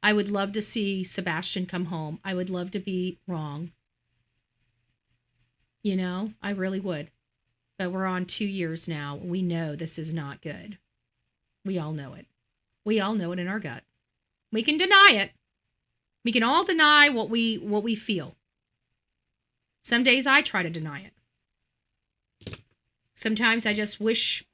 I would love to see Sebastian come home. I would love to be wrong. You know, I really would. But we're on 2 years now. We know this is not good. We all know it. We all know it in our gut. We can deny it. We can all deny what we feel. Some days I try to deny it. Sometimes I just wish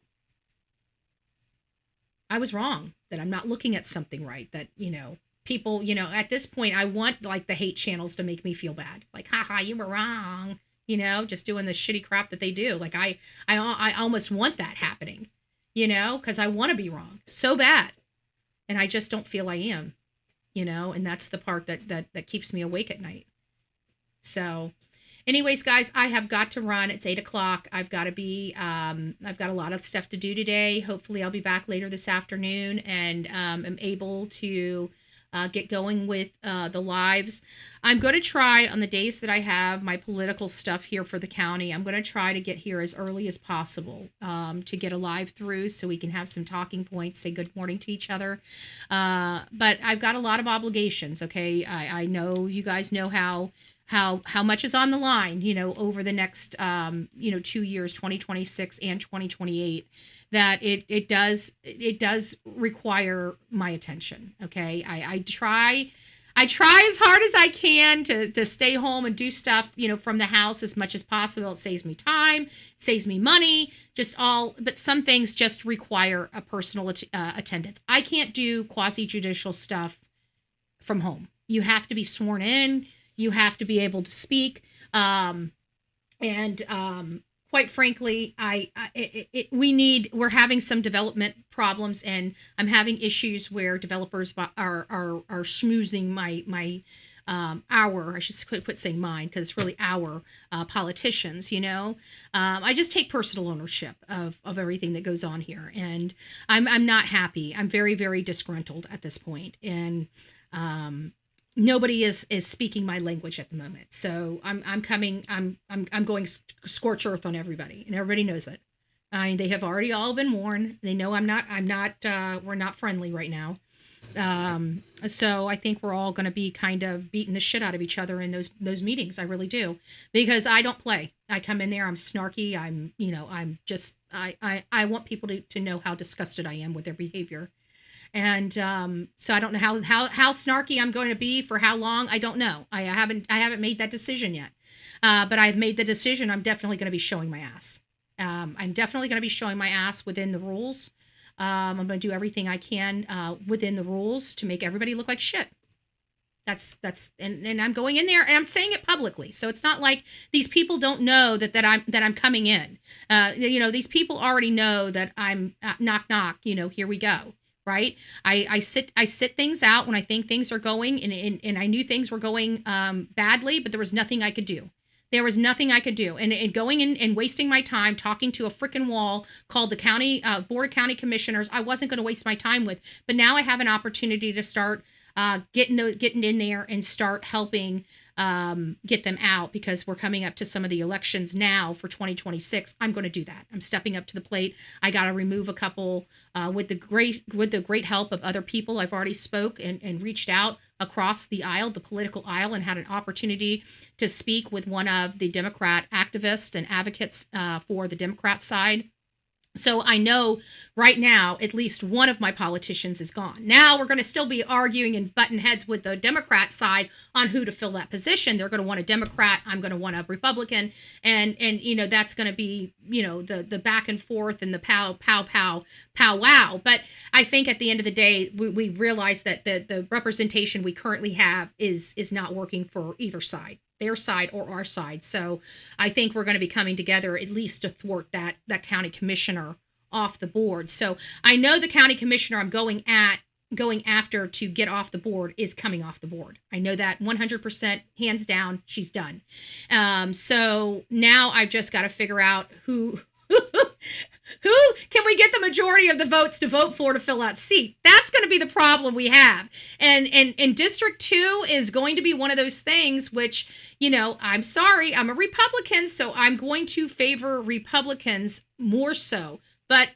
I was wrong, that I'm not looking at something right, that, you know, people, you know, at this point, I want like the hate channels to make me feel bad. Like, haha, you were wrong. You know, just doing the shitty crap that they do. Like I almost want that happening, you know, because I want to be wrong so bad. And I just don't feel I am, you know, and that's the part that keeps me awake at night. So anyways, guys, I have got to run. It's 8:00. I've got to be, I've got a lot of stuff to do today. Hopefully I'll be back later this afternoon and am able to get going with the lives. I'm going to try on the days that I have my political stuff here for the county. I'm going to try to get here as early as possible to get a live through so we can have some talking points, say good morning to each other. But I've got a lot of obligations. Okay. I know you guys know how much is on the line, you know, over the next, 2 years, 2026 and 2028, that it does require my attention. Okay. I try as hard as I can to stay home and do stuff, you know, from the house as much as possible. It saves me time, it saves me money, but some things just require a personal attendance. I can't do quasi-judicial stuff from home. You have to be sworn in. You have to be able to speak. Quite frankly, we're having some development problems, and I'm having issues where developers are schmoozing I should quit saying mine, because it's really our politicians, you know. I just take personal ownership of everything that goes on here, and I'm not happy. I'm very, very disgruntled at this point, and nobody is speaking my language at the moment. So I'm going scorch earth on everybody, and everybody knows it. I mean, they have already all been warned. They know we're not friendly right now. So I think we're all going to be kind of beating the shit out of each other in those meetings. I really do, because I don't play. I come in there, I'm snarky. I want people to know how disgusted I am with their behavior. And so I don't know how snarky I'm going to be for how long. I don't know. I haven't made that decision yet. But I've made the decision I'm definitely going to be showing my ass. I'm definitely going to be showing my ass within the rules. I'm going to do everything I can within the rules to make everybody look like shit. And I'm going in there and I'm saying it publicly. So it's not like these people don't know that I'm coming in. These people already know that I'm knock knock, here we go. Right. I sit things out when I think things are going and I knew things were going badly, but there was nothing I could do. There was nothing I could do. And going in and wasting my time talking to a freaking wall called the county Board of County Commissioners, I wasn't going to waste my time with. But now I have an opportunity to start getting in there and start helping get them out, because we're coming up to some of the elections now for 2026. I'm going to do that. I'm stepping up to the plate. I got to remove a couple with the great help of other people. I've already spoke and reached out across the aisle, the political aisle, and had an opportunity to speak with one of the Democrat activists and advocates for the Democrat side. So I know right now at least one of my politicians is gone. Now we're going to still be arguing and button heads with the Democrat side on who to fill that position. They're going to want a Democrat. I'm going to want a Republican. And that's going to be, the back and forth and the pow wow. But I think at the end of the day, we realize that the representation we currently have is not working for either side. Their side or our side. So I think we're going to be coming together at least to thwart that county commissioner off the board. So I know the county commissioner I'm going after to get off the board is coming off the board. I know that 100%, hands down, she's done. So now I've just got to figure out who can we get the majority of the votes to vote for to fill that seat. That's going to be the problem we have. And District 2 is going to be one of those things which, I'm sorry, I'm a Republican, so I'm going to favor Republicans more so. But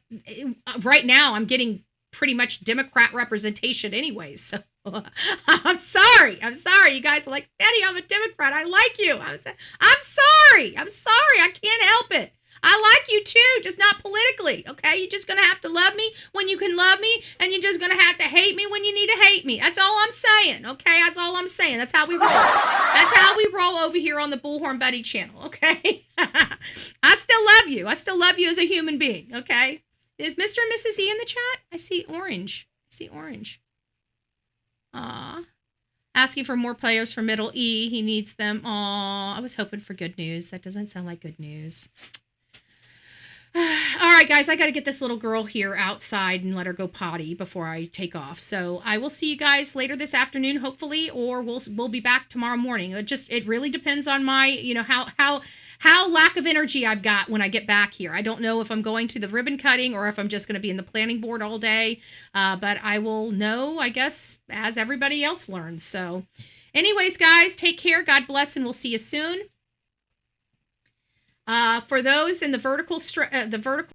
right now I'm getting pretty much Democrat representation anyways. So I'm sorry. You guys are like, Betty, I'm a Democrat. I like you. I'm sorry. I can't help it. I like you too, just not politically, okay? You're just going to have to love me when you can love me, and you're just going to have to hate me when you need to hate me. That's all I'm saying, okay? That's all I'm saying. That's how we roll. That's how we roll over here on the Bullhorn Betty channel, okay? I still love you. I still love you as a human being, okay? Is Mr. and Mrs. E in the chat? I see orange. Aw. Asking for more players for middle E. He needs them. Aw, I was hoping for good news. That doesn't sound like good news. All right, guys, I got to get this little girl here outside and let her go potty before I take off. So I will see you guys later this afternoon, hopefully, or we'll be back tomorrow morning. It really depends on my, how lack of energy I've got when I get back here. I don't know if I'm going to the ribbon cutting or if I'm just going to be in the planning board all day. But I will know, I guess, as everybody else learns. So anyways, guys, take care. God bless, and we'll see you soon. For those in the vertical